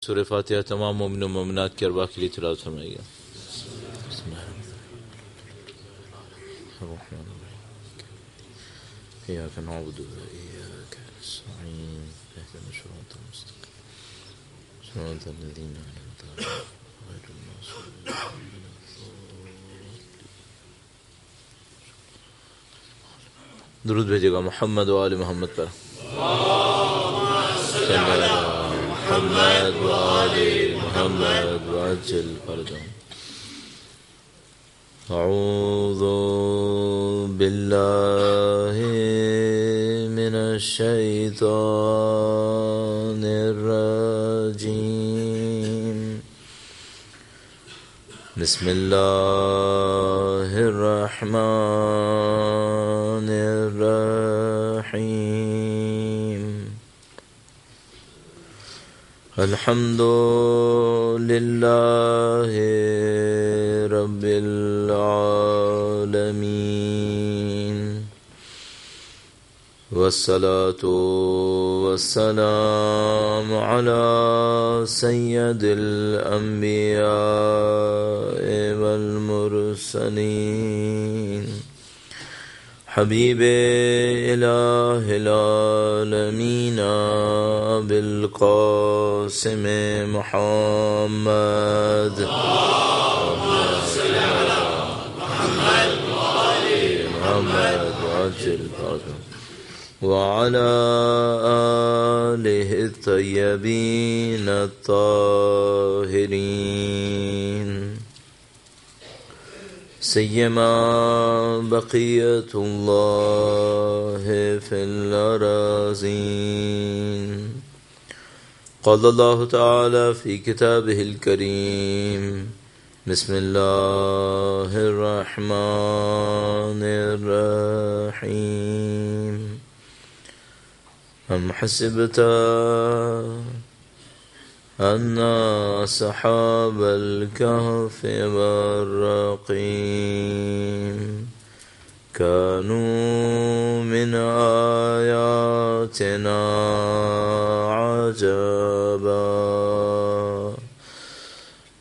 سورہ فاتحہ تمام مومن و مومنات کی ارواح کے لیے تلاوت فرمائیے گا۔ بسم اللہ الرحمن الرحیم ایاک نعبد و ایاک نستعین اهدنا الصراط المستقیم صراط الذین انعمت علیہم غیر المغضوب علیہم ولا الضالین۔ درود بھیجے گا محمد و آل محمد پر۔ صلی اللہ محمد و آل محمد وعجل فرجهم۔ اعوذ باللہ من الشیطان الرجیم، بسم اللہ الرحمن الرحیم۔ الحمد للہ رب العالمین، والصلاة والسلام علی سید الانبیاء والمرسلین، حبیب الہ العالمین بالقاسم محمد وعلى آلہ الطیبین الطاہرین، سیما بقیت اللہ فی الارضین۔ قال اللہ تعالی فی کتابہ الکریم، بسم اللہ الرحمن الرحیم۔ ام حسبت ان اصحاب الكهف والرقیم كانوا من آیاتنا عجبا۔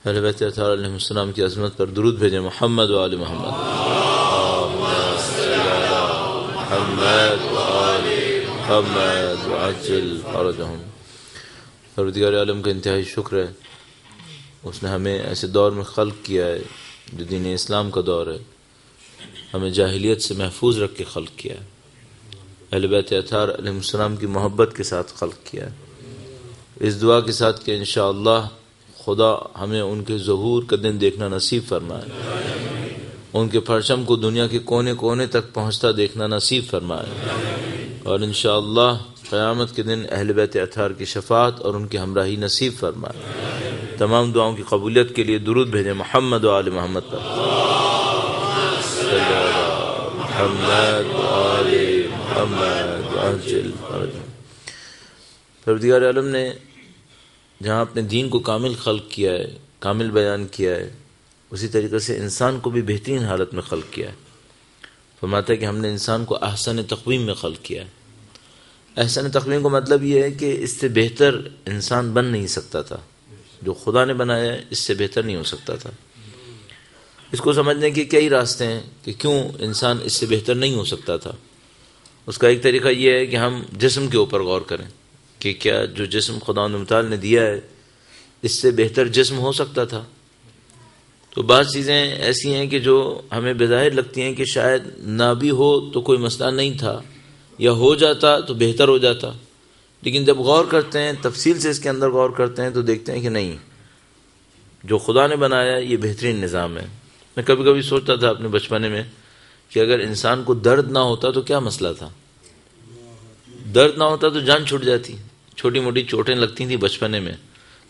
اہل بیت اطہار علیہ السلام کی عظمت پر درود بھیجیں محمد و آل محمد۔ محمد و آل محمد وعجل فرجهم۔ پروردگار عالم کا انتہائی شکر ہے، اس نے ہمیں ایسے دور میں خلق کیا ہے جو دین اسلام کا دور ہے، ہمیں جاہلیت سے محفوظ رکھ کے خلق کیا ہے، اہل بیت اطہار علیہ السلام کی محبت کے ساتھ خلق کیا ہے، اس دعا کے ساتھ کہ انشاءاللہ خدا ہمیں ان کے ظہور کا دن دیکھنا نصیب فرمائے، ان کے پرچم کو دنیا کے کونے کونے تک پہنچتا دیکھنا نصیب فرمائے، اور انشاءاللہ قیامت کے دن اہل بیت اطہار کی شفاعت اور ان کی ہمراہی نصیب فرمائے۔ تمام دعاؤں کی قبولیت کے لیے درود بھیجیں محمد و آل محمد پر۔ محمد و آل محمد وعجل فرجهم۔ پروردگار عالم نے جہاں اپنے دین کو کامل خلق کیا ہے، کامل بیان کیا ہے، اسی طریقے سے انسان کو بھی بہترین حالت میں خلق کیا ہے۔ فرماتا ہے کہ ہم نے انسان کو احسن تقویم میں خلق کیا ہے۔ احسن تقویم کا مطلب یہ ہے کہ اس سے بہتر انسان بن نہیں سکتا تھا، جو خدا نے بنایا ہے اس سے بہتر نہیں ہو سکتا تھا۔ اس کو سمجھنے کے کئی راستے ہیں کہ کیوں انسان اس سے بہتر نہیں ہو سکتا تھا۔ اس کا ایک طریقہ یہ ہے کہ ہم جسم کے اوپر غور کریں کہ کیا جو جسم خداوند متعال نے دیا ہے اس سے بہتر جسم ہو سکتا تھا؟ تو بعض چیزیں ایسی ہیں کہ جو ہمیں بظاہر لگتی ہیں کہ شاید نہ بھی ہو تو کوئی مسئلہ نہیں تھا، یا ہو جاتا تو بہتر ہو جاتا، لیکن جب غور کرتے ہیں، تفصیل سے اس کے اندر غور کرتے ہیں تو دیکھتے ہیں کہ نہیں، جو خدا نے بنایا یہ بہترین نظام ہے۔ میں کبھی کبھی سوچتا تھا اپنے بچپنے میں کہ اگر انسان کو درد نہ ہوتا تو کیا مسئلہ تھا؟ درد نہ ہوتا تو جان چھوٹ جاتی، چھوٹی موٹی چوٹیں لگتی تھیں بچپنے میں،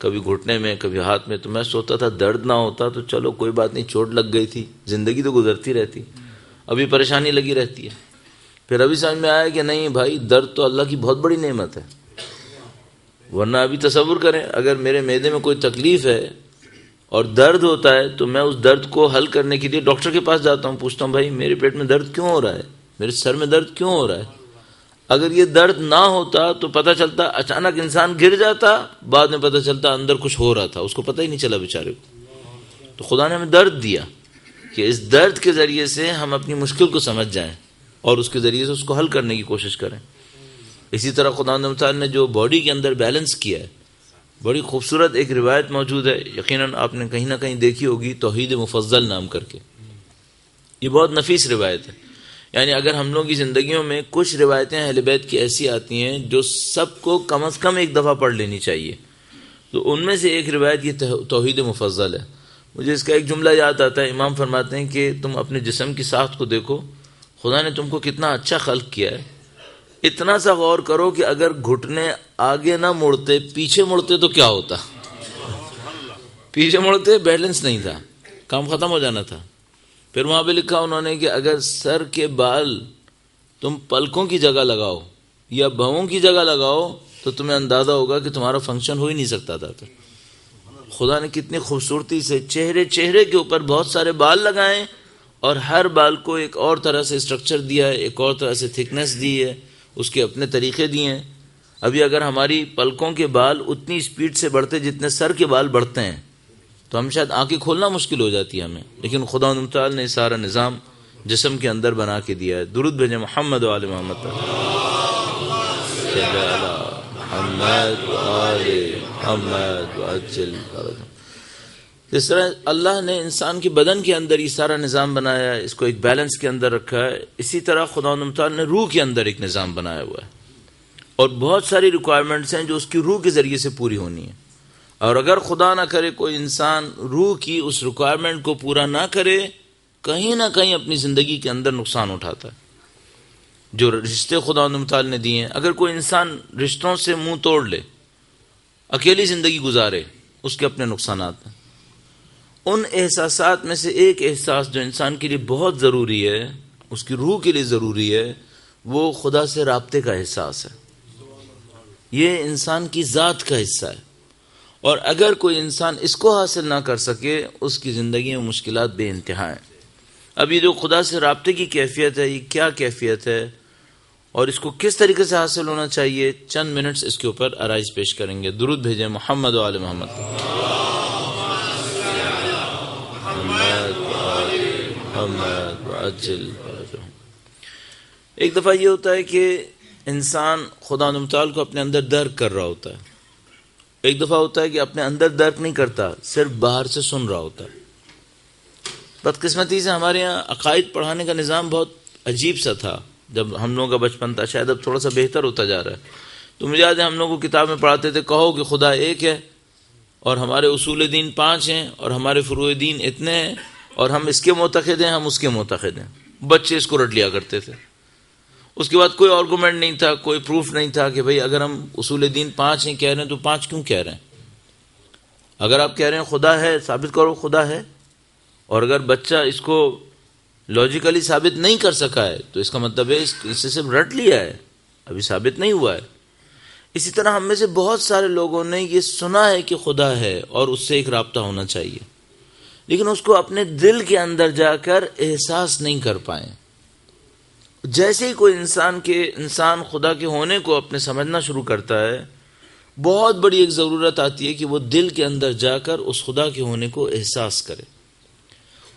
کبھی گھٹنے میں کبھی ہاتھ میں، تو میں سوچتا تھا درد نہ ہوتا تو چلو کوئی بات نہیں، چوٹ لگ گئی تھی، زندگی تو گزرتی رہتی، ابھی پریشانی لگی رہتی ہے۔ پھر ابھی سمجھ میں آیا کہ نہیں بھائی، درد تو اللہ کی بہت بڑی نعمت ہے، ورنہ ابھی تصور کریں اگر میرے معدے میں کوئی تکلیف ہے اور درد ہوتا ہے تو میں اس درد کو حل کرنے کے لیے ڈاکٹر کے پاس جاتا ہوں، پوچھتا ہوں بھائی میرے پیٹ میں درد کیوں ہو رہا ہے، میرے سر میں درد کیوں ہو رہا ہے؟ اگر یہ درد نہ ہوتا تو پتہ چلتا اچانک انسان گر جاتا، بعد میں پتہ چلتا اندر کچھ ہو رہا تھا، اس کو پتہ ہی نہیں چلا بیچارے کو۔ تو خدا نے ہمیں درد دیا کہ اس درد کے ذریعے سے ہم اپنی مشکل کو سمجھ جائیں اور اس کے ذریعے سے اس کو حل کرنے کی کوشش کریں۔ اسی طرح خدا نے جو باڈی کے اندر بیلنس کیا ہے، بڑی خوبصورت ایک روایت موجود ہے، یقیناً آپ نے کہیں نہ کہیں دیکھی ہوگی، توحید مفضل نام کر کے۔ یہ بہت نفیس روایت ہے، یعنی اگر ہم لوگوں کی زندگیوں میں کچھ روایتیں اہل بیت کی ایسی آتی ہیں جو سب کو کم از کم ایک دفعہ پڑھ لینی چاہیے، تو ان میں سے ایک روایت یہ توحید مفضل ہے۔ مجھے اس کا ایک جملہ یاد آتا ہے، امام فرماتے ہیں کہ تم اپنے جسم کی ساخت کو دیکھو، خدا نے تم کو کتنا اچھا خلق کیا ہے، اتنا سا غور کرو کہ اگر گھٹنے آگے نہ مڑتے پیچھے مڑتے تو کیا ہوتا؟ پیچھے مڑتے بیلنس نہیں تھا، کام ختم ہو جانا تھا۔ پھر وہاں پہ لکھا انہوں نے کہ اگر سر کے بال تم پلکوں کی جگہ لگاؤ یا بھووں کی جگہ لگاؤ تو تمہیں اندازہ ہوگا کہ تمہارا فنکشن ہو ہی نہیں سکتا تھا۔ تو خدا نے کتنی خوبصورتی سے چہرے کے اوپر بہت سارے بال لگائے اور ہر بال کو ایک اور طرح سے اسٹرکچر دیا ہے، ایک اور طرح سے تھکنس دی ہے، اس کے اپنے طریقے دیے ہیں۔ ابھی اگر ہماری پلکوں کے بال اتنی سپیڈ سے بڑھتے جتنے سر کے بال بڑھتے ہیں تو ہم شاید آنکھیں کھولنا مشکل ہو جاتی ہے ہمیں، لیکن خدا تعالی نے سارا نظام جسم کے اندر بنا کے دیا ہے۔ درود بھیجیں محمد و آل محمد پر۔ جس طرح اللہ نے انسان کے بدن کے اندر یہ سارا نظام بنایا ہے، اس کو ایک بیلنس کے اندر رکھا ہے، اسی طرح خدا تعالی نے روح کے اندر ایک نظام بنایا ہوا ہے، اور بہت ساری ریکوائرمنٹس ہیں جو اس کی روح کے ذریعے سے پوری ہونی ہے۔ اور اگر خدا نہ کرے کوئی انسان روح کی اس ریکوائرمنٹ کو پورا نہ کرے، کہیں نہ کہیں اپنی زندگی کے اندر نقصان اٹھاتا ہے۔ جو رشتے خدا تعالی نے دیے ہیں، اگر کوئی انسان رشتوں سے منہ توڑ لے، اکیلی زندگی گزارے، اس کے اپنے نقصانات ہیں۔ ان احساسات میں سے ایک احساس جو انسان کے لیے بہت ضروری ہے، اس کی روح کے لیے ضروری ہے، وہ خدا سے رابطے کا احساس ہے۔ یہ انسان کی ذات کا حصہ ہے، اور اگر کوئی انسان اس کو حاصل نہ کر سکے، اس کی زندگی میں مشکلات بے انتہا ہیں۔ اب یہ جو خدا سے رابطے کی کیفیت ہے، یہ کیا کیفیت ہے اور اس کو کس طریقے سے حاصل ہونا چاہیے، چند منٹس اس کے اوپر آرائز پیش کریں گے۔ درود بھیجیں محمد و آل محمد۔ ایک دفعہ یہ ہوتا ہے کہ انسان خدا متعال کو اپنے اندر درک کر رہا ہوتا ہے، ایک دفعہ ہوتا ہے کہ اپنے اندر درک نہیں کرتا، صرف باہر سے سن رہا ہوتا ہے۔ بدقسمتی سے ہمارے یہاں عقائد پڑھانے کا نظام بہت عجیب سا تھا جب ہم لوگوں کا بچپن تھا، شاید اب تھوڑا سا بہتر ہوتا جا رہا ہے۔ تو مجھے یاد ہے ہم لوگوں کو کتاب میں پڑھاتے تھے، کہو کہ خدا ایک ہے اور ہمارے اصول دین 5 ہیں اور ہمارے فروع دین اتنے ہیں اور ہم اس کے معتقد ہیں، ہم اس کے معتقد ہیں۔ بچے اس کو رٹ لیا کرتے تھے۔ اس کے بعد کوئی آرگومنٹ نہیں تھا، کوئی پروف نہیں تھا کہ بھئی اگر ہم اصول دین 5 ہیں کہہ رہے ہیں تو 5 کیوں کہہ رہے ہیں؟ اگر آپ کہہ رہے ہیں خدا ہے، ثابت کرو خدا ہے۔ اور اگر بچہ اس کو لاجیکلی ثابت نہیں کر سکا ہے تو اس کا مطلب ہے اس سے صرف رٹ لیا ہے، ابھی ثابت نہیں ہوا ہے۔ اسی طرح ہم میں سے بہت سارے لوگوں نے یہ سنا ہے کہ خدا ہے اور اس سے ایک رابطہ ہونا چاہیے، لیکن اس کو اپنے دل کے اندر جا کر احساس نہیں کر پائے۔ جیسے ہی کوئی انسان خدا کے ہونے کو اپنے سمجھنا شروع کرتا ہے، بہت بڑی ایک ضرورت آتی ہے کہ وہ دل کے اندر جا کر اس خدا کے ہونے کو احساس کرے۔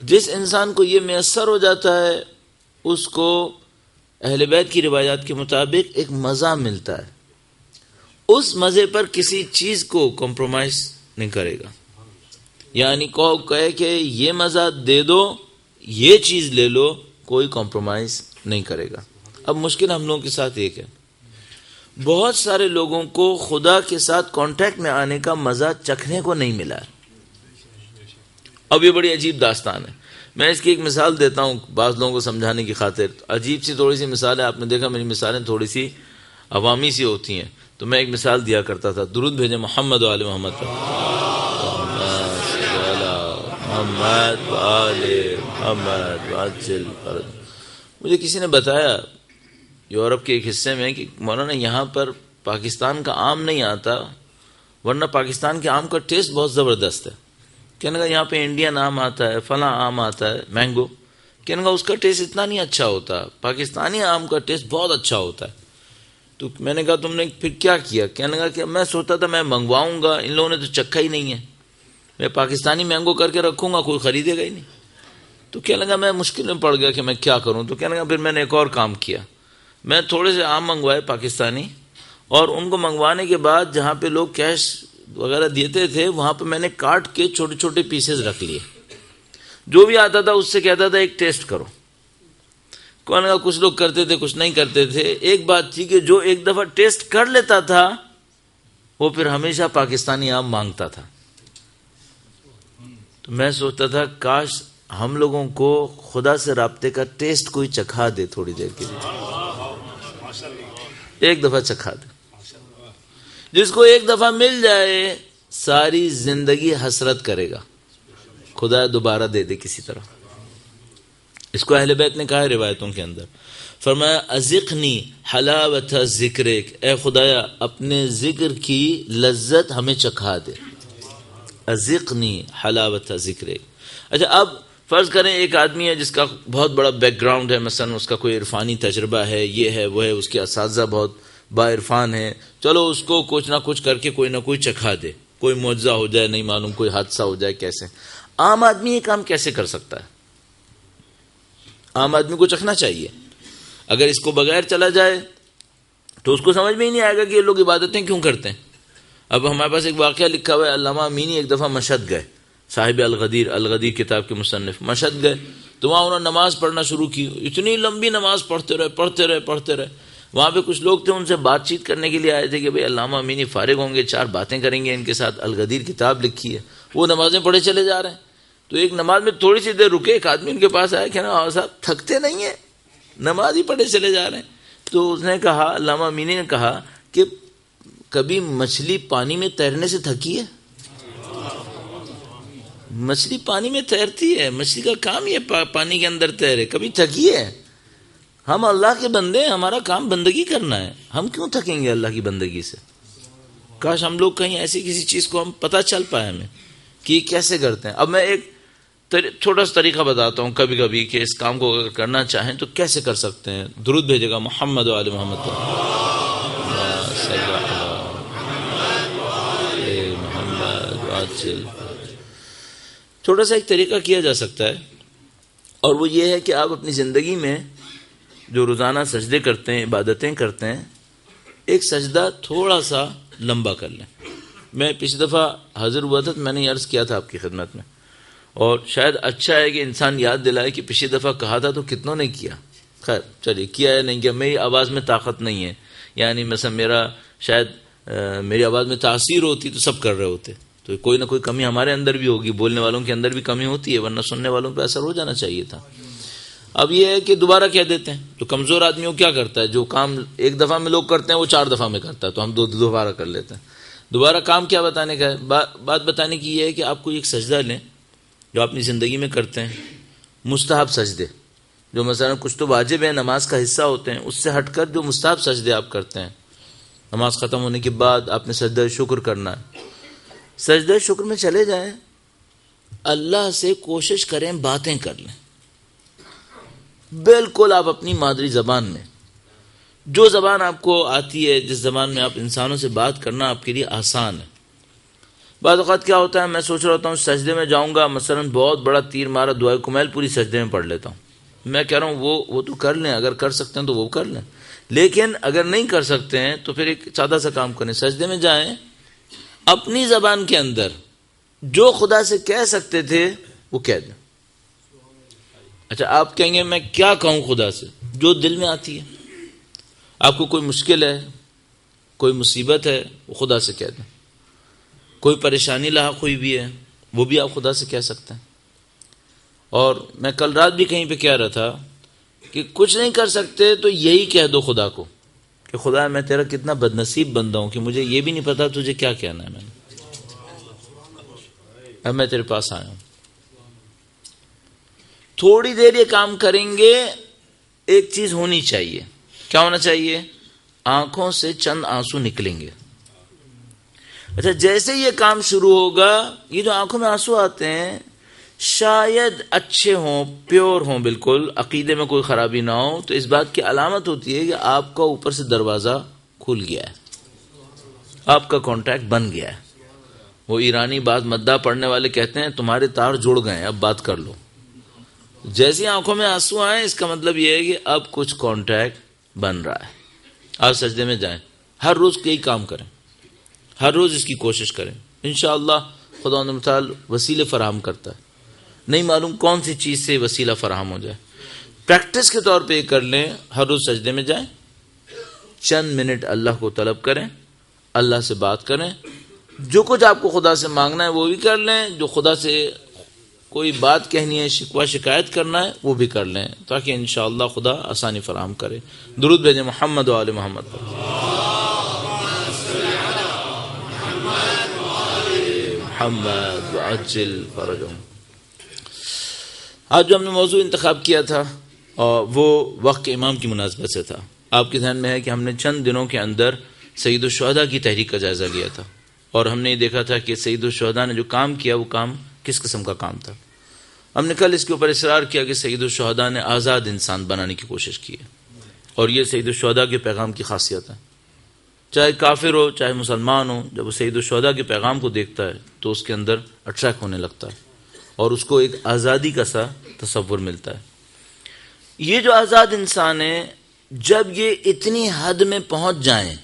جس انسان کو یہ میسر ہو جاتا ہے، اس کو اہل بیت کی روایات کے مطابق ایک مزہ ملتا ہے، اس مزے پر کسی چیز کو کمپرومائز نہیں کرے گا، یعنی کہے کہ یہ مزہ دے دو، یہ چیز لے لو، کوئی کمپرومائز نہیں کرے گا۔ اب مشکل ہم لوگوں کے ساتھ ایک ہے، بہت سارے لوگوں کو خدا کے ساتھ کانٹیکٹ میں آنے کا مزہ چکھنے کو نہیں ملا ہے۔ اب یہ بڑی عجیب داستان ہے، میں اس کی ایک مثال دیتا ہوں بعض لوگوں کو سمجھانے کی خاطر۔ عجیب سی تھوڑی سی مثال ہے، آپ نے دیکھا میری مثالیں تھوڑی سی عوامی سی ہوتی ہیں، تو میں ایک مثال دیا کرتا تھا۔ درود بھیجیں محمد و آل محمد پر۔ مجھے کسی نے بتایا یورپ کے ایک حصے میں کہ مولانا یہاں پر پاکستان کا آم نہیں آتا، ورنہ پاکستان کے آم کا ٹیسٹ بہت زبردست ہے۔ کہنے کا یہاں پہ انڈین آم آتا ہے، فلاں آم آتا ہے، مینگو، کہنے کا اس کا ٹیسٹ اتنا نہیں اچھا ہوتا، پاکستانی آم کا ٹیسٹ بہت اچھا ہوتا ہے۔ تو میں نے کہا تم نے پھر کیا کیا؟ کہنے لگا کہ میں سوچتا تھا میں منگواؤں گا، ان لوگوں نے تو چکھا ہی نہیں ہے، میں پاکستانی مینگو کر کے رکھوں گا، کوئی خریدے گا ہی نہیں۔ تو کہنے لگا میں مشکل میں پڑ گیا کہ میں کیا کروں۔ تو کہنے لگا پھر میں نے ایک اور کام کیا، میں تھوڑے سے آم منگوائے پاکستانی، اور ان کو منگوانے کے بعد جہاں پہ لوگ کیش وغیرہ دیتے تھے وہاں پہ میں نے کاٹ کے چھوٹے چھوٹے پیسز رکھ لیے، جو بھی آتا تھا اس سے کہتا تھا ایک ٹیسٹ کرو۔ کون کا کچھ لوگ کرتے تھے کچھ نہیں کرتے تھے۔ ایک بات تھی کہ جو ایک دفعہ ٹیسٹ کر لیتا تھا وہ پھر ہمیشہ پاکستانی آم مانگتا تھا۔ تو میں سوچتا تھا کاش ہم لوگوں کو خدا سے رابطے کا ٹیسٹ کوئی چکھا دے، تھوڑی دیر کے لیے ایک دفعہ چکھا دے۔ جس کو ایک دفعہ مل جائے ساری زندگی حسرت کرے گا، خدا دوبارہ دے دے کسی طرح۔ اس کو اہل بیت نے کہا ہے روایتوں کے اندر، فرمایا ازقنی حلاوت ذکرک، اے خدایا اپنے ذکر کی لذت ہمیں چکھا دے، ازقنی حلاوت ذکرک۔ اچھا اب فرض کریں ایک آدمی ہے جس کا بہت بڑا بیک گراؤنڈ ہے، مثلا اس کا کوئی عرفانی تجربہ ہے، یہ ہے وہ ہے، اس کے اساتذہ بہت با عرفان ہے، چلو اس کو کچھ نہ کچھ کر کے کوئی نہ کوئی چکھا دے، کوئی معجزہ ہو جائے نہیں معلوم، کوئی حادثہ ہو جائے۔ کیسے عام آدمی یہ کام کیسے کر سکتا ہے؟ عام آدمی کو چکھنا چاہیے، اگر اس کو بغیر چلا جائے تو اس کو سمجھ میں ہی نہیں آئے گا کہ یہ لوگ عبادتیں کیوں کرتے ہیں۔ اب ہمارے پاس ایک واقعہ لکھا ہوا ہے، علامہ امینی ایک دفعہ مشہد گئے، صاحب الغدیر کتاب کے مصنف، مشہد گئے تو وہاں انہوں نے نماز پڑھنا شروع کی، اتنی لمبی نماز پڑھتے رہے۔ وہاں پہ کچھ لوگ تھے ان سے بات چیت کرنے کے لیے آئے تھے کہ بھئی علامہ امینی فارغ ہوں گے، 4 باتیں کریں گے ان کے ساتھ، الغدیر کتاب لکھی ہے۔ وہ نمازیں پڑھے چلے جا رہے ہیں، تو ایک نماز میں تھوڑی سی دیر رکے، ایک آدمی ان کے پاس آیا کہ نا صاحب تھکتے نہیں ہیں، نماز ہی پڑھے چلے جا رہے ہیں۔ تو اس نے کہا، علامہ امینی نے کہا کہ کبھی مچھلی پانی میں تیرنے سے تھکی ہے؟ مچھلی پانی میں تیرتی ہے، مچھلی کا کام یہ پانی کے اندر تیرے، کبھی تھکی ہے؟ ہم اللہ کے بندے ہیں، ہمارا کام بندگی کرنا ہے، ہم کیوں تھکیں گے اللہ کی بندگی سے؟ کاش ہم لوگ کہیں ایسی کسی چیز کو ہم پتہ چل پائے ہمیں کہ کیسے کرتے ہیں۔ اب میں ایک چھوٹا سا طریقہ بتاتا ہوں کبھی کبھی کہ اس کام کو اگر کرنا چاہیں تو کیسے کر سکتے ہیں۔ درود بھیجے گا محمد و آل محمد، چھوٹا سا ایک طریقہ کیا جا سکتا ہے، اور وہ یہ ہے کہ آپ اپنی زندگی میں جو روزانہ سجدے کرتے ہیں، عبادتیں کرتے ہیں، ایک سجدہ تھوڑا سا لمبا کر لیں۔ میں پچھلی دفعہ حاضر ہوا تھا تو میں نے عرض کیا تھا آپ کی خدمت میں، اور شاید اچھا ہے کہ انسان یاد دلائے کہ پچھلی دفعہ کہا تھا تو کتنوں نے کیا۔ خیر چلیے، کیا ہے نہیں کیا، میری آواز میں طاقت نہیں ہے، یعنی مثلا شاید میری آواز میں تاثیر ہوتی تو سب کر رہے ہوتے، تو کوئی نہ کوئی کمی ہمارے اندر بھی ہوگی، بولنے والوں کے اندر بھی کمی ہوتی ہے، ورنہ سننے والوں پہ اثر ہو جانا چاہیے تھا۔ اب یہ ہے کہ دوبارہ کہہ دیتے ہیں، تو کمزور آدمی وہ کیا کرتا ہے، جو کام ایک دفعہ میں لوگ کرتے ہیں وہ 4 دفعہ میں کرتا ہے، تو ہم دوبارہ کر لیتے ہیں۔ دوبارہ کام کیا بتانے کا ہے؟ بات بتانے کی یہ ہے کہ آپ کو ایک سجدہ لیں جو اپنی زندگی میں کرتے ہیں، مستحب سجدے، جو مثلا کچھ تو واجب ہیں نماز کا حصہ ہوتے ہیں، اس سے ہٹ کر جو مستحب سجدے آپ کرتے ہیں، نماز ختم ہونے کے بعد آپ نے سجدہ شکر کرنا ہے، سجدہ شکر میں چلے جائیں، اللہ سے کوشش کریں باتیں کر لیں، بالکل آپ اپنی مادری زبان میں، جو زبان آپ کو آتی ہے، جس زبان میں آپ انسانوں سے بات کرنا آپ کے لیے آسان ہے۔ بعض اوقات کیا ہوتا ہے، میں سوچ رہا ہوں سجدے میں جاؤں گا، مثلا بہت بڑا تیر مارا دعائے کمیل پوری سجدے میں پڑھ لیتا ہوں، میں کہہ رہا ہوں وہ تو کر لیں، اگر کر سکتے ہیں تو وہ کر لیں، لیکن اگر نہیں کر سکتے ہیں تو پھر ایک سادہ سا کام کریں، سجدے میں جائیں، اپنی زبان کے اندر جو خدا سے کہہ سکتے تھے وہ کہہ دیں۔ اچھا آپ کہیں گے میں کیا کہوں خدا سے؟ جو دل میں آتی ہے، آپ کو کوئی مشکل ہے، کوئی مصیبت ہے، وہ خدا سے کہہ دیں، کوئی پریشانی لاحق ہوئی بھی ہے وہ بھی آپ خدا سے کہہ سکتے ہیں۔ اور میں کل رات بھی کہیں پہ کہہ رہا تھا کہ کچھ نہیں کر سکتے تو یہی کہہ دو خدا کو کہ خدا میں تیرا کتنا بد نصیب بندہ ہوں کہ مجھے یہ بھی نہیں پتا تجھے کیا کہنا ہے، میں نے اب میں تیرے پاس آیا ہوں۔ تھوڑی دیر یہ کام کریں گے، ایک چیز ہونی چاہیے، کیا ہونا چاہیے؟ آنکھوں سے چند آنسو نکلیں گے۔ اچھا جیسے یہ کام شروع ہوگا، یہ جو آنکھوں میں آنسو آتے ہیں شاید اچھے ہوں، پیور ہوں، بالکل عقیدے میں کوئی خرابی نہ ہو، تو اس بات کی علامت ہوتی ہے کہ آپ کا اوپر سے دروازہ کھل گیا ہے، آپ کا کانٹیکٹ بن گیا ہے. وہ ایرانی بعض مداح پڑھنے والے کہتے ہیں تمہارے تار جڑ گئے ہیں، اب بات کر لو. جیسی آنکھوں میں آنسو آئے اس کا مطلب یہ ہے کہ اب کچھ کانٹیکٹ بن رہا ہے. آپ سجدے میں جائیں، ہر روز یہی کام کریں، ہر روز اس کی کوشش کریں. انشاءاللہ خدا متعال وسیلے فراہم کرتا ہے، نہیں معلوم کون سی چیز سے وسیلہ فراہم ہو جائے. پریکٹس کے طور پہ یہ کر لیں، ہر روز سجدے میں جائیں، چند منٹ اللہ کو طلب کریں، اللہ سے بات کریں، جو کچھ آپ کو خدا سے مانگنا ہے وہ بھی کر لیں، جو خدا سے کوئی بات کہنی ہے، شکوہ شکایت کرنا ہے وہ بھی کر لیں، تاکہ انشاءاللہ خدا آسانی فراہم کرے. درود بھیجیں محمد و آل محمد پر. محمد وعجل فرجهم. آج جو ہم نے موضوع انتخاب کیا تھا وہ وقت کے امام کی مناسبت سے تھا. آپ کے ذہن میں ہے کہ ہم نے چند دنوں کے اندر سید الشہداء کی تحریک کا جائزہ لیا تھا، اور ہم نے یہ دیکھا تھا کہ سید الشہداء نے جو کام کیا وہ کام کس قسم کا کام تھا. ہم نے کل اس کے اوپر اصرار کیا کہ سید الشہداء نے آزاد انسان بنانے کی کوشش کی ہے، اور یہ سید الشہداء کے پیغام کی خاصیت ہے. چاہے کافر ہو چاہے مسلمان ہو، جب وہ سید الشہداء کے پیغام کو دیکھتا ہے تو اس کے اندر اٹریکٹ ہونے لگتا ہے، اور اس کو ایک آزادی کا سا تصور ملتا ہے. یہ جو آزاد انسان ہیں، جب یہ اتنی حد میں پہنچ جائیں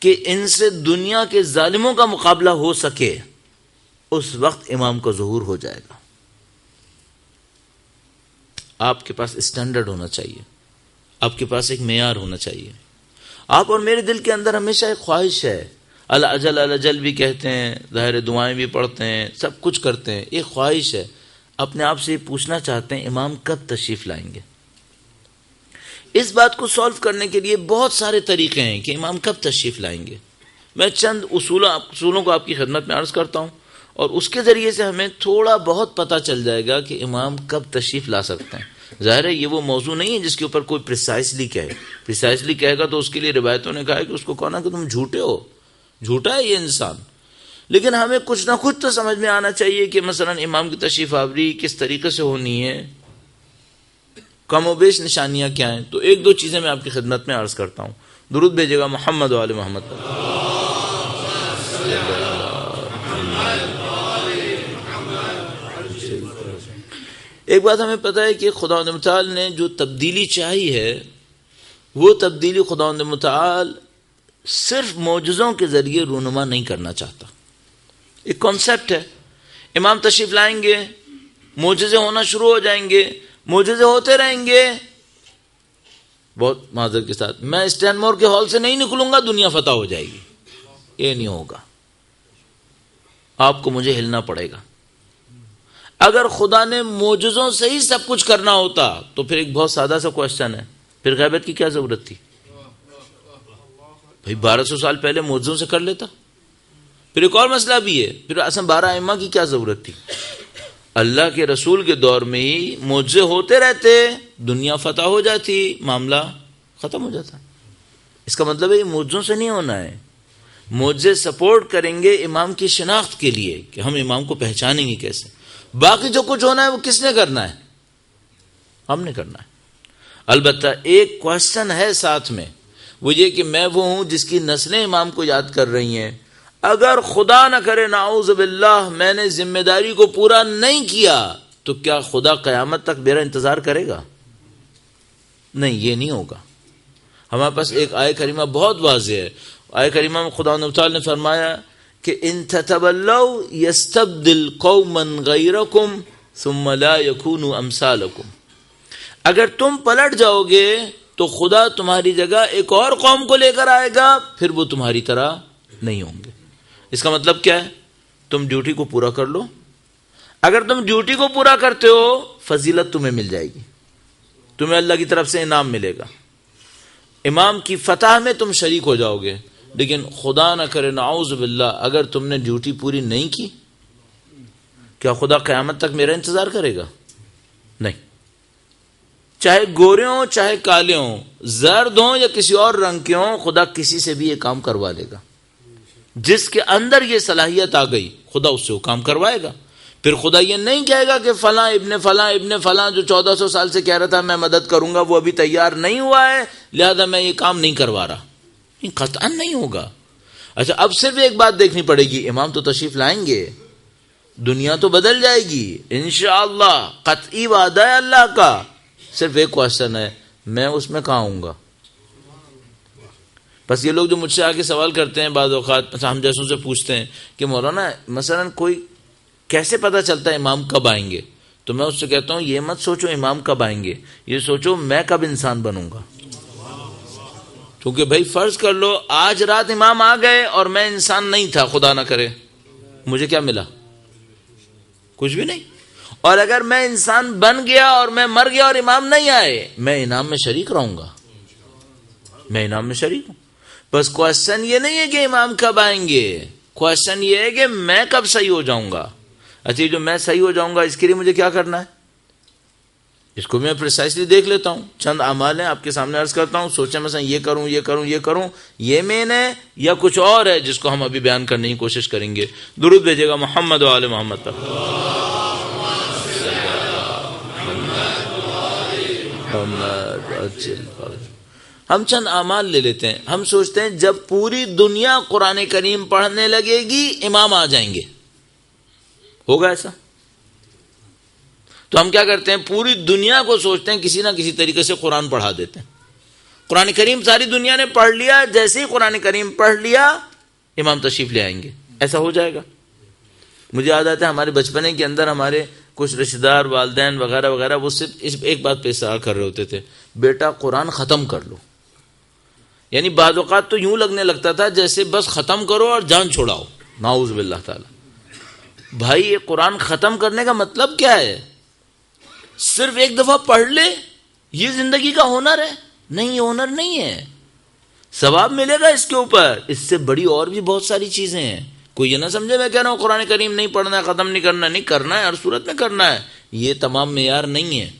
کہ ان سے دنیا کے ظالموں کا مقابلہ ہو سکے، اس وقت امام کا ظہور ہو جائے گا. آپ کے پاس اسٹینڈرڈ ہونا چاہیے، آپ کے پاس ایک معیار ہونا چاہیے. آپ اور میرے دل کے اندر ہمیشہ ایک خواہش ہے، الاجل الاجل بھی کہتے ہیں، ظاہر دعائیں بھی پڑھتے ہیں، سب کچھ کرتے ہیں. ایک خواہش ہے، اپنے آپ سے یہ پوچھنا چاہتے ہیں امام کب تشریف لائیں گے. اس بات کو سولو کرنے کے لیے بہت سارے طریقے ہیں کہ امام کب تشریف لائیں گے. میں چند اصولوں کو آپ کی خدمت میں عرض کرتا ہوں، اور اس کے ذریعے سے ہمیں تھوڑا بہت پتہ چل جائے گا کہ امام کب تشریف لا سکتے ہیں. ظاہر ہے یہ وہ موضوع نہیں ہے جس کے اوپر کوئی پریسائسلی کہے گا تو اس کے لیے روایتوں نے کہا ہے کہ اس کو کہنا کہ تم جھوٹے ہو، جھوٹا ہے یہ انسان. لیکن ہمیں کچھ نہ کچھ تو سمجھ میں آنا چاہیے کہ مثلا امام کی تشریف آوری کس طریقے سے ہونی ہے، کم و بیش نشانیاں کیا ہیں. تو ایک دو چیزیں میں آپ کی خدمت میں عرض کرتا ہوں. درود بھیجے گا محمد و آل محمد پر. ایک بات ہمیں پتہ ہے کہ خداوند متعال نے جو تبدیلی چاہی ہے وہ تبدیلی خداوند متعال صرف معجزوں کے ذریعے رونما نہیں کرنا چاہتا. ایک کانسیپٹ ہے، امام تشریف لائیں گے، معجزے ہونا شروع ہو جائیں گے، معجزے ہوتے رہیں گے. بہت معذرت کے ساتھ میں اسٹینمور کے ہال سے نہیں نکلوں گا دنیا فتح ہو جائے گی، یہ نہیں ہوگا. آپ کو مجھے ہلنا پڑے گا. اگر خدا نے معجزوں سے ہی سب کچھ کرنا ہوتا تو پھر ایک بہت سادہ سا کوشچن ہے، پھر غیبت کی کیا ضرورت تھی؟ بھائی 1200 سال پہلے معجزوں سے کر لیتا. پھر ایک اور مسئلہ بھی ہے، پھر اصلا 12 ائمہ کی کیا ضرورت تھی؟ اللہ کے رسول کے دور میں ہی معجزے ہوتے رہتے، دنیا فتح ہو جاتی، معاملہ ختم ہو جاتا. اس کا مطلب ہے یہ معجزوں سے نہیں ہونا ہے. معجزے سپورٹ کریں گے امام کی شناخت کے لیے کہ ہم امام کو پہچانیں گے کیسے. باقی جو کچھ ہونا ہے وہ کس نے کرنا ہے؟ ہم نے کرنا ہے. البتہ ایک کوشچن ہے ساتھ میں، وہ یہ کہ میں وہ ہوں جس کی نسلیں امام کو یاد کر رہی ہیں. اگر خدا نہ کرے نعوذ باللہ میں نے ذمہ داری کو پورا نہیں کیا تو کیا خدا قیامت تک میرا انتظار کرے گا؟ نہیں، یہ نہیں ہوگا. ہمارے پاس ایک آیہ کریمہ بہت واضح ہے. آیہ کریمہ میں خدا نے فرمایا کہ ان تتولوا یستبدل قوما غیرکم ثم لا یکونوا امثالکم. اگر تم پلٹ جاؤ گے تو خدا تمہاری جگہ ایک اور قوم کو لے کر آئے گا، پھر وہ تمہاری طرح نہیں ہوں گے. اس کا مطلب کیا ہے؟ تم ڈیوٹی کو پورا کر لو. اگر تم ڈیوٹی کو پورا کرتے ہو فضیلت تمہیں مل جائے گی، تمہیں اللہ کی طرف سے انعام ملے گا، امام کی فتح میں تم شریک ہو جاؤ گے. لیکن خدا نہ کرے نعوذ باللہ اگر تم نے ڈیوٹی پوری نہیں کی، کیا خدا قیامت تک میرا انتظار کرے گا؟ نہیں. چاہے گورے ہوں چاہے کالے ہوں، زرد ہوں یا کسی اور رنگ کے ہوں، خدا کسی سے بھی یہ کام کروا لے گا. جس کے اندر یہ صلاحیت آ گئی خدا اس سے وہ کام کروائے گا. پھر خدا یہ نہیں کہے گا کہ فلاں ابن فلاں جو 1400 سال سے کہہ رہا تھا میں مدد کروں گا وہ ابھی تیار نہیں ہوا ہے لہذا میں یہ کام نہیں کروا رہا. قطعاً نہیں ہوگا. اچھا اب صرف ایک بات دیکھنی پڑے گی, امام تو تشریف لائیں گے, دنیا تو بدل جائے گی انشاءاللہ, قطعی وعدہ ہے اللہ کا. صرف ایک کوشچن ہے, میں اس میں کہاں ہوں گا؟ بس یہ لوگ جو مجھ سے آگے سوال کرتے ہیں بعض اوقات, ہم جیسوں سے پوچھتے ہیں کہ مولانا مثلا کوئی کیسے پتہ چلتا ہے امام کب آئیں گے؟ تو میں اس سے کہتا ہوں یہ مت سوچو امام کب آئیں گے, یہ سوچو میں کب انسان بنوں گا. کیونکہ بھائی فرض کر لو آج رات امام آ گئے اور میں انسان نہیں تھا, خدا نہ کرے, مجھے کیا ملا؟ کچھ بھی نہیں. اور اگر میں انسان بن گیا اور میں مر گیا اور امام نہیں آئے, میں انعام میں شریک رہوں گا, میں انعام میں شریک ہوں. بس کوشچن یہ نہیں ہے کہ امام کب آئیں گے, کوشچن یہ ہے کہ میں کب صحیح ہو جاؤں گا. اچھا جو میں صحیح ہو جاؤں گا اس کے لیے مجھے کیا کرنا ہے, اس کو میں پریسائسلی دیکھ لیتا ہوں. چند اعمال ہیں آپ کے سامنے عرض کرتا ہوں, سوچیں مثلا یہ کروں یہ کروں یہ کروں, یہ مین ہے یا کچھ اور ہے جس کو ہم ابھی بیان کرنے کی کوشش کریں گے. درود بھیجیے گا محمد و آل محمد پر. ہم چند اعمال لے لیتے ہیں. ہم سوچتے ہیں جب پوری دنیا قرآن کریم پڑھنے لگے گی امام آ جائیں گے, ہوگا ایسا؟ تو ہم کیا کرتے ہیں, پوری دنیا کو سوچتے ہیں کسی نہ کسی طریقے سے قرآن پڑھا دیتے ہیں. قرآن کریم ساری دنیا نے پڑھ لیا, جیسے ہی قرآن کریم پڑھ لیا امام تشریف لے آئیں گے. ایسا ہو جائے گا؟ مجھے یاد آتا ہے ہمارے بچپنے کے اندر ہمارے کچھ رشتہ دار والدین وغیرہ وغیرہ وہ صرف اس ایک بات پہ اصرار کر رہے ہوتے تھے, بیٹا قرآن ختم کر لو. یعنی بعض اوقات تو یوں لگنے لگتا تھا جیسے بس ختم کرو اور جان چھوڑاؤ, نعوذ باللہ تعالی. بھائی یہ قرآن ختم کرنے کا مطلب کیا ہے؟ صرف ایک دفعہ پڑھ لے یہ زندگی کا ہنر ہے؟ نہیں, یہ ہنر نہیں ہے. ثواب ملے گا اس کے اوپر, اس سے بڑی اور بھی بہت ساری چیزیں ہیں. کوئی یہ نہ سمجھے میں کہہ رہا ہوں قرآن کریم نہیں پڑھنا ہے, ختم نہیں کرنا, نہیں کرنا ہے, ہر صورت میں کرنا ہے. یہ تمام معیار نہیں ہے.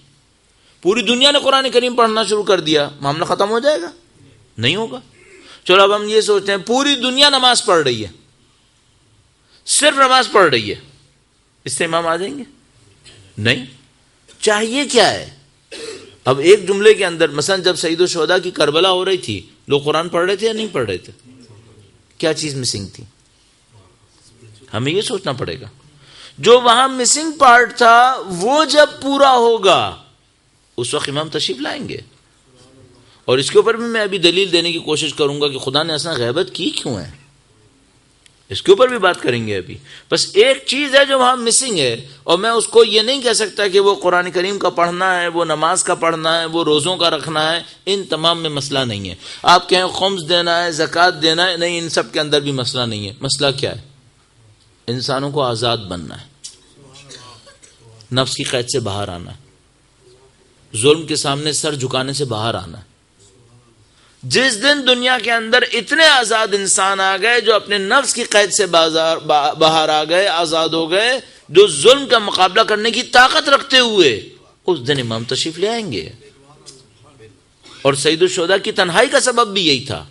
پوری دنیا نے قرآن کریم پڑھنا شروع کر دیا, معاملہ ختم ہو جائے گا؟ نہیں ہوگا. چلو اب ہم یہ سوچتے ہیں پوری دنیا نماز پڑھ رہی ہے, صرف نماز پڑھ رہی ہے, اس سے امام آ جائیں گے؟ نہیں. چاہیے کیا ہے؟ اب ایک جملے کے اندر مثلا جب سید الشہداء کی کربلا ہو رہی تھی لوگ قرآن پڑھ رہے تھے یا نہیں پڑھ رہے تھے؟ کیا چیز مسنگ تھی؟ ہمیں یہ سوچنا پڑے گا. جو وہاں مسنگ پارٹ تھا وہ جب پورا ہوگا اس وقت امام تشریف لائیں گے. اور اس کے اوپر بھی میں ابھی دلیل دینے کی کوشش کروں گا کہ خدا نے اصلا غیبت کی کیوں ہے, اس کے اوپر بھی بات کریں گے ابھی. بس ایک چیز ہے جو وہاں مسنگ ہے, اور میں اس کو یہ نہیں کہہ سکتا کہ وہ قرآن کریم کا پڑھنا ہے, وہ نماز کا پڑھنا ہے, وہ روزوں کا رکھنا ہے. ان تمام میں مسئلہ نہیں ہے. آپ کہیں خمس دینا ہے, زکوٰۃ دینا ہے, نہیں, ان سب کے اندر بھی مسئلہ نہیں ہے. مسئلہ کیا ہے؟ انسانوں کو آزاد بننا ہے, نفس کی قید سے باہر آنا ہے, ظلم کے سامنے سر جھکانے سے باہر آنا ہے. جس دن دنیا کے اندر اتنے آزاد انسان آ گئے جو اپنے نفس کی قید سے باہر آ گئے, آزاد ہو گئے, جو ظلم کا مقابلہ کرنے کی طاقت رکھتے ہوئے, اس دن امام تشریف لے آئیں گے. اور سید الشہداء کی تنہائی کا سبب بھی یہی تھا.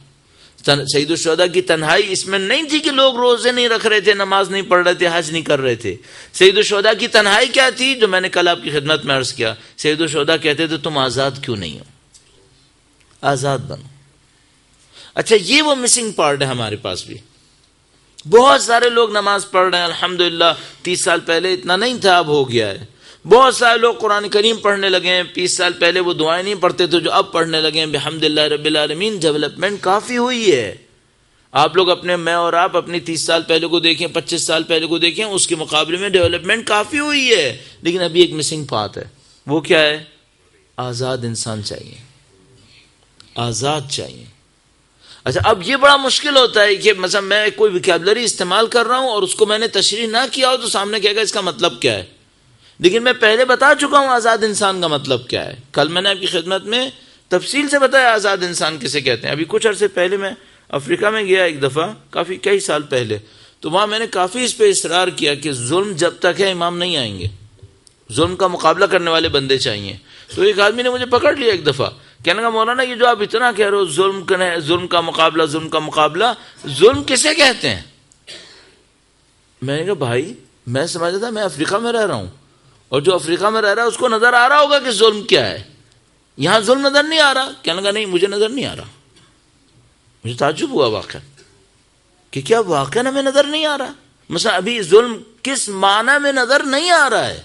سید الشہداء کی تنہائی اس میں نہیں تھی کہ لوگ روزے نہیں رکھ رہے تھے, نماز نہیں پڑھ رہے تھے, حج نہیں کر رہے تھے. سید الشہداء کی تنہائی کیا تھی؟ جو میں نے کل آپ کی خدمت میں عرض کیا, سید الشہداء کہتے تھے تم آزاد کیوں نہیں ہو, آزاد بنو. اچھا یہ وہ مسنگ پارٹ ہے ہمارے پاس بھی. بہت سارے لوگ نماز پڑھ رہے ہیں الحمدللہ, 30 سال پہلے اتنا نہیں تھا, اب ہو گیا ہے. بہت سارے لوگ قرآن کریم پڑھنے لگے ہیں, 20 سال پہلے وہ دعائیں نہیں پڑھتے تھے جو اب پڑھنے لگے ہیں. بحمدللہ رب العالمین ڈیولپمنٹ کافی ہوئی ہے. آپ لوگ اپنے, میں اور آپ اپنی 30 سال پہلے کو دیکھیں, 25 سال پہلے کو دیکھیں, اس کے مقابلے میں ڈیولپمنٹ کافی ہوئی ہے. لیکن ابھی ایک مسنگ پارٹ ہے. وہ کیا ہے؟ آزاد انسان چاہیے, آزاد چاہیے. اچھا اب یہ بڑا مشکل ہوتا ہے کہ مثلا میں کوئی ویکیبلری استعمال کر رہا ہوں اور اس کو میں نے تشریح نہ کیا ہو تو سامنے کہے گا اس کا مطلب کیا ہے. لیکن میں پہلے بتا چکا ہوں آزاد انسان کا مطلب کیا ہے. کل میں نے آپ کی خدمت میں تفصیل سے بتایا آزاد انسان کسے کہتے ہیں. ابھی کچھ عرصے پہلے میں افریقہ میں گیا ایک دفعہ, کئی سال پہلے, تو وہاں میں نے کافی اس پہ اصرار کیا کہ ظلم جب تک ہے امام نہیں آئیں گے, ظلم کا مقابلہ کرنے والے بندے چاہیے. تو ایک آدمی نے مجھے پکڑ لیا ایک دفعہ, کہنے کا مولانا یہ جو آپ اتنا کہہ رہے ہو ظلم کا مقابلہ, ظلم کا مقابلہ, ظلم کسے کہتے ہیں؟ میں نے کہا بھائی میں سمجھتا تھا میں افریقہ میں رہ رہا ہوں, اور جو افریقہ میں رہ رہا ہے اس کو نظر آ رہا ہوگا کہ ظلم کیا ہے, یہاں ظلم نظر نہیں آ رہا. کہنے کا نہیں مجھے نظر نہیں آ رہا. مجھے تعجب ہوا واقعہ کہ کیا واقعہ ہمیں نظر نہیں آ رہا. مثلا ابھی ظلم کس معنی میں نظر نہیں آ رہا ہے.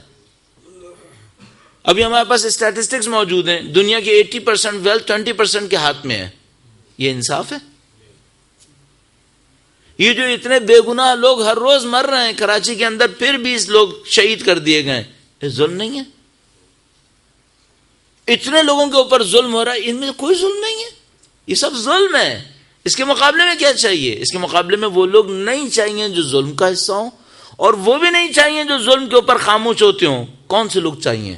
ابھی ہمارے پاس اسٹیٹسٹکس موجود ہیں, دنیا کی 80% ویلتھ 20% کے ہاتھ میں ہے. یہ انصاف ہے؟ یہ جو اتنے بے گناہ لوگ ہر روز مر رہے ہیں کراچی کے اندر, پھر 20 لوگ شہید کر دیے گئے, یہ ظلم نہیں ہے؟ اتنے لوگوں کے اوپر ظلم ہو رہا ہے, ان میں کوئی ظلم نہیں ہے, یہ سب ظلم ہے. اس کے مقابلے میں کیا چاہیے؟ اس کے مقابلے میں وہ لوگ نہیں چاہیے جو ظلم کا حصہ ہوں, اور وہ بھی نہیں چاہیے جو ظلم کے اوپر خاموش ہوتے ہوں. کون سے لوگ چاہیے؟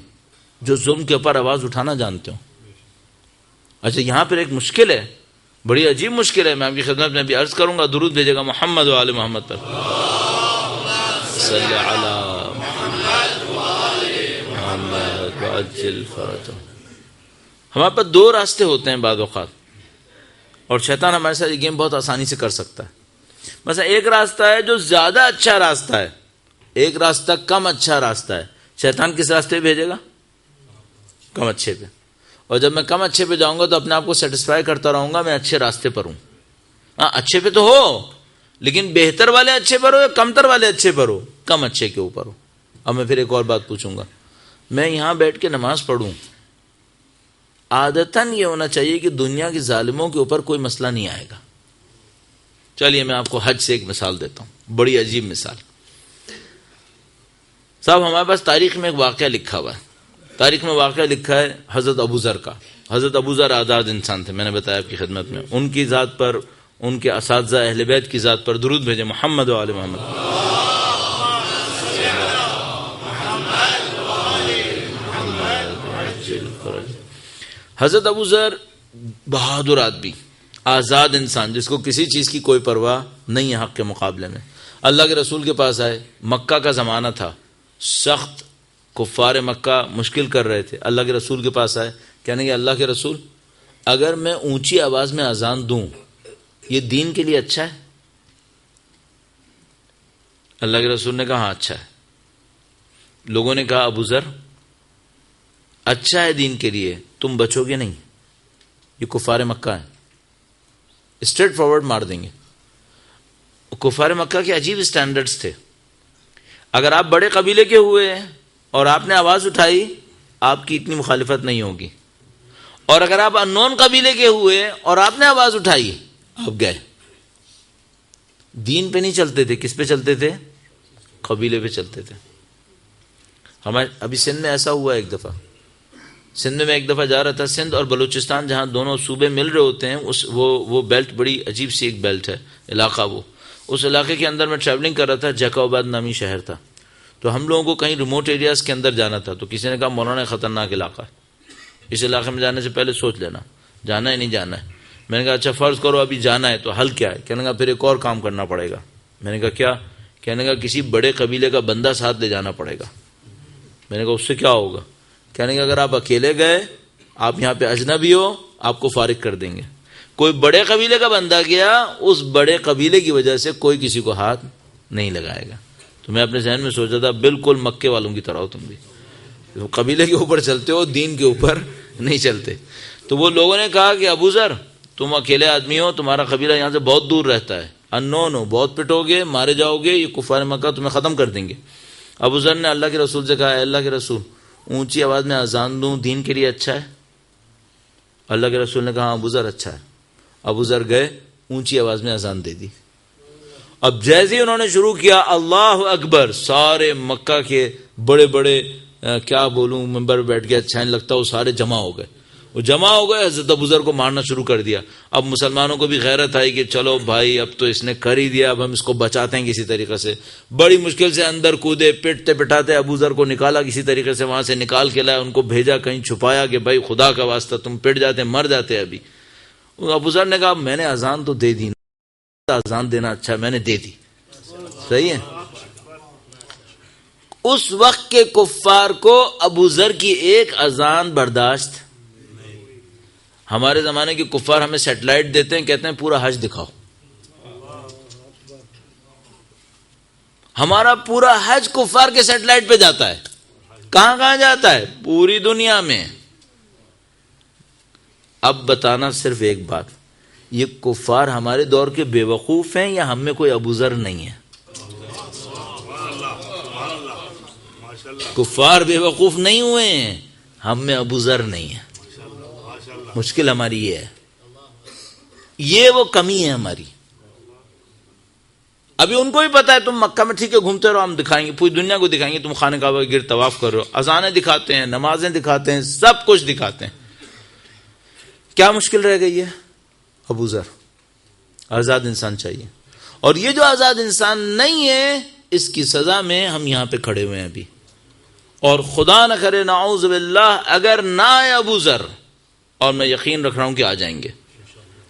جو ظلم کے اوپر آواز اٹھانا جانتے ہوں. اچھا, یہاں پر ایک مشکل ہے, بڑی عجیب مشکل ہے, میں آپ کی خدمت میں بھی عرض کروں گا. درود بھیجے گا محمد و آل محمد پر. صلی علی محمد وعجل فرجہ. ہمارے پاس 2 راستے ہوتے ہیں بعض اوقات, اور شیطان ہمارے ساتھ یہ گیم بہت آسانی سے کر سکتا ہے. مثلا ایک راستہ ہے جو زیادہ اچھا راستہ ہے, ایک راستہ کم اچھا راستہ ہے. شیطان کس راستے پہ بھیجے گا؟ کم اچھے پہ. اور جب میں کم اچھے پہ جاؤں گا تو اپنے آپ کو سیٹسفائی کرتا رہوں گا میں اچھے راستے پر ہوں. ہاں, اچھے پہ تو ہو, لیکن بہتر والے اچھے پر ہو یا کمتر والے اچھے پر ہو؟ کم اچھے کے اوپر ہو. اب میں پھر ایک اور بات پوچھوں گا, میں یہاں بیٹھ کے نماز پڑھوں, عادتاً یہ ہونا چاہیے کہ دنیا کے ظالموں کے اوپر کوئی مسئلہ نہیں آئے گا. چلیے میں آپ کو حج سے ایک مثال دیتا ہوں, بڑی عجیب مثال. صاحب ہمارے پاس تاریخ میں ایک واقعہ لکھا ہوا ہے. تاریخ میں واقعہ لکھا ہے حضرت ابو ذر کا. حضرت ابو ذر آزاد انسان تھے, میں نے بتایا آپ کی خدمت میں. ان کی ذات پر, ان کے اساتذہ اہل بیت کی ذات پر درود بھیجے محمد و آل محمد. حضرت ابو ذر بہادر آدمی, آزاد انسان, جس کو کسی چیز کی کوئی پرواہ نہیں ہے حق کے مقابلے میں. اللہ کے رسول کے پاس آئے, مکہ کا زمانہ تھا, سخت کفار مکہ مشکل کر رہے تھے. اللہ کے رسول کے پاس آئے, کہنے کہ اللہ کے رسول, اگر میں اونچی آواز میں اذان دوں یہ دین کے لیے اچھا ہے؟ اللہ کے رسول نے کہا ہاں اچھا ہے. لوگوں نے کہا ابو ذر اچھا ہے دین کے لیے, تم بچو گے نہیں, یہ کفار مکہ ہیں, اسٹریٹ فارورڈ مار دیں گے. کفار مکہ کے عجیب اسٹینڈرڈز تھے. اگر آپ بڑے قبیلے کے ہوئے اور آپ نے آواز اٹھائی آپ کی اتنی مخالفت نہیں ہوگی, اور اگر آپ انون قبیلے کے ہوئے اور آپ نے آواز اٹھائی آپ گئے. دین پہ نہیں چلتے تھے, کس پہ چلتے تھے؟ قبیلے پہ چلتے تھے. ہمارے ابھی سندھ میں ایسا ہوا ایک دفعہ, سندھ میں ایک دفعہ جا رہا تھا, سندھ اور بلوچستان جہاں دونوں صوبے مل رہے ہوتے ہیں, وہ بیلٹ بڑی عجیب سی ایک بیلٹ ہے, علاقہ. وہ اس علاقے کے اندر میں ٹریولنگ کر رہا تھا, جیکا آباد نامی شہر تھا. تو ہم لوگوں کو کہیں ریموٹ ایریاز کے اندر جانا تھا, تو کسی نے کہا مولانا خطرناک علاقہ ہے, اس علاقے میں جانے سے پہلے سوچ لینا جانا ہے نہیں جانا ہے. میں نے کہا اچھا فرض کرو ابھی جانا ہے تو حل کیا ہے؟ کہنے کا پھر ایک اور کام کرنا پڑے گا. میں نے کہا کیا؟ کہنے کا کسی بڑے قبیلے کا بندہ ساتھ لے جانا پڑے گا. میں نے کہا اس سے کیا ہوگا؟ کہنے کا اگر آپ اکیلے گئے, آپ یہاں پہ اجنبی ہو, آپ کو فارغ کر دیں گے. کوئی بڑے قبیلے کا بندہ گیا, اس بڑے قبیلے کی وجہ سے کوئی کسی کو ہاتھ نہیں لگائے گا. تو میں اپنے ذہن میں سوچا تھا بالکل مکے والوں کی طرح ہو تم بھی, قبیلے کے اوپر چلتے ہو, دین کے اوپر نہیں چلتے. تو وہ لوگوں نے کہا کہ ابو ذر تم اکیلے آدمی ہو, تمہارا قبیلہ یہاں سے بہت دور رہتا ہے, انون ہو, بہت پٹو گے, مارے جاؤ گے, یہ کفار مکہ تمہیں ختم کر دیں گے. ابو ذر نے اللہ کے رسول سے کہا اے اللہ کے رسول, اونچی آواز میں اذان دوں دین کے لیے اچھا ہے؟ اللہ کے رسول نے کہا ابو ذر اچھا ہے. ابو ذر گئے, اونچی آواز میں اذان دے دی. اب جیسے ہی انہوں نے شروع کیا اللہ اکبر, سارے مکہ کے بڑے بڑے کیا بولوں ممبر بیٹھ کے اچھا نہیں لگتا, وہ سارے جمع ہو گئے. وہ جمع ہو گئے, حضرت ابو ذر کو مارنا شروع کر دیا. اب مسلمانوں کو بھی غیرت آئی کہ چلو بھائی اب تو اس نے کر ہی دیا, اب ہم اس کو بچاتے ہیں کسی طریقے سے. بڑی مشکل سے اندر کودے, پٹتے پٹاتے ابو ذر کو نکالا, کسی طریقے سے وہاں سے نکال کے لایا, ان کو بھیجا کہیں چھپایا کہ بھائی خدا کا واسطہ تم پٹ جاتے مر جاتے. ابھی ابو ذر نے کہا میں نے اذان تو دے دی, اذان دینا اچھا میں نے دے دی, صحیح ہے. اس وقت کے کفار کو ابو ذر کی ایک اذان برداشت. ہمارے زمانے کے کفار ہمیں سیٹلائٹ دیتے ہیں, کہتے ہیں پورا حج دکھاؤ. ہمارا پورا حج کفار کے سیٹلائٹ پہ جاتا ہے. کہاں کہاں جاتا ہے؟ پوری دنیا میں. اب بتانا صرف ایک بات, یہ کفار ہمارے دور کے بے وقوف ہیں یا ہم میں کوئی ابو ذر نہیں ہے؟ کفار بے وقوف نہیں ہوئے ہیں، ہم میں ابو ذر نہیں ہے. مشکل ہماری یہ ہے، یہ وہ کمی ہے ہماری. ابھی ان کو بھی پتا ہے تم مکہ میں ٹھیک ہے گھومتے رہو، ہم دکھائیں گے، پوری دنیا کو دکھائیں گے تم خانہ کعبہ کے گرد طواف کر رہے ہو، اذانیں دکھاتے ہیں، نمازیں دکھاتے ہیں، سب کچھ دکھاتے ہیں. کیا مشکل رہ گئی ہے؟ ابو ذر. آزاد انسان چاہیے. اور یہ جو آزاد انسان نہیں ہے، اس کی سزا میں ہم یہاں پہ کھڑے ہوئے ہیں ابھی. اور خدا نہ کرے نعوذ باللہ اگر نہ آئے ابو ذر، اور میں یقین رکھ رہا ہوں کہ آ جائیں گے،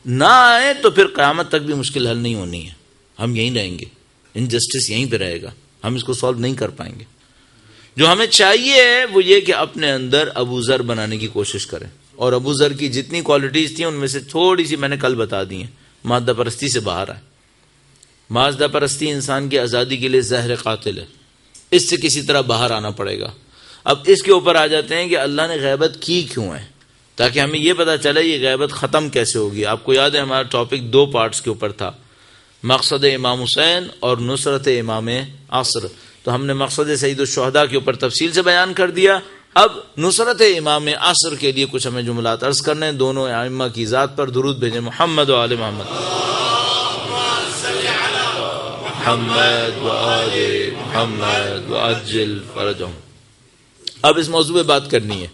نہ آئے تو پھر قیامت تک بھی مشکل حل نہیں ہونی ہے. ہم یہیں رہیں گے، انجسٹس یہیں پہ رہے گا، ہم اس کو سالو نہیں کر پائیں گے. جو ہمیں چاہیے وہ یہ کہ اپنے اندر ابو ذر بنانے کی کوشش کریں. اور ابو ذر کی جتنی کوالٹیز تھیں ان میں سے تھوڑی سی میں نے کل بتا دی ہیں. مادہ پرستی سے باہر آئے. مادہ پرستی انسان کی آزادی کے لیے زہر قاتل ہے، اس سے کسی طرح باہر آنا پڑے گا. اب اس کے اوپر آ جاتے ہیں کہ اللہ نے غیبت کی کیوں ہے، تاکہ ہمیں یہ پتا چلے یہ غیبت ختم کیسے ہوگی. آپ کو یاد ہے ہمارا ٹاپک 2 پارٹس کے اوپر تھا، مقصد امام حسین اور نصرت امام عصر. تو ہم نے مقصد سید الشہداء کے اوپر تفصیل سے بیان کر دیا. اب نصرت امام عصر کے لیے کچھ ہمیں جملات عرض کرنے ہیں. دونوں ائمہ کی ذات پر درود بھیجیں. محمد و آل محمد، محمد و آل محمد وعجل فرجهم. اب اس موضوع پہ بات کرنی ہے.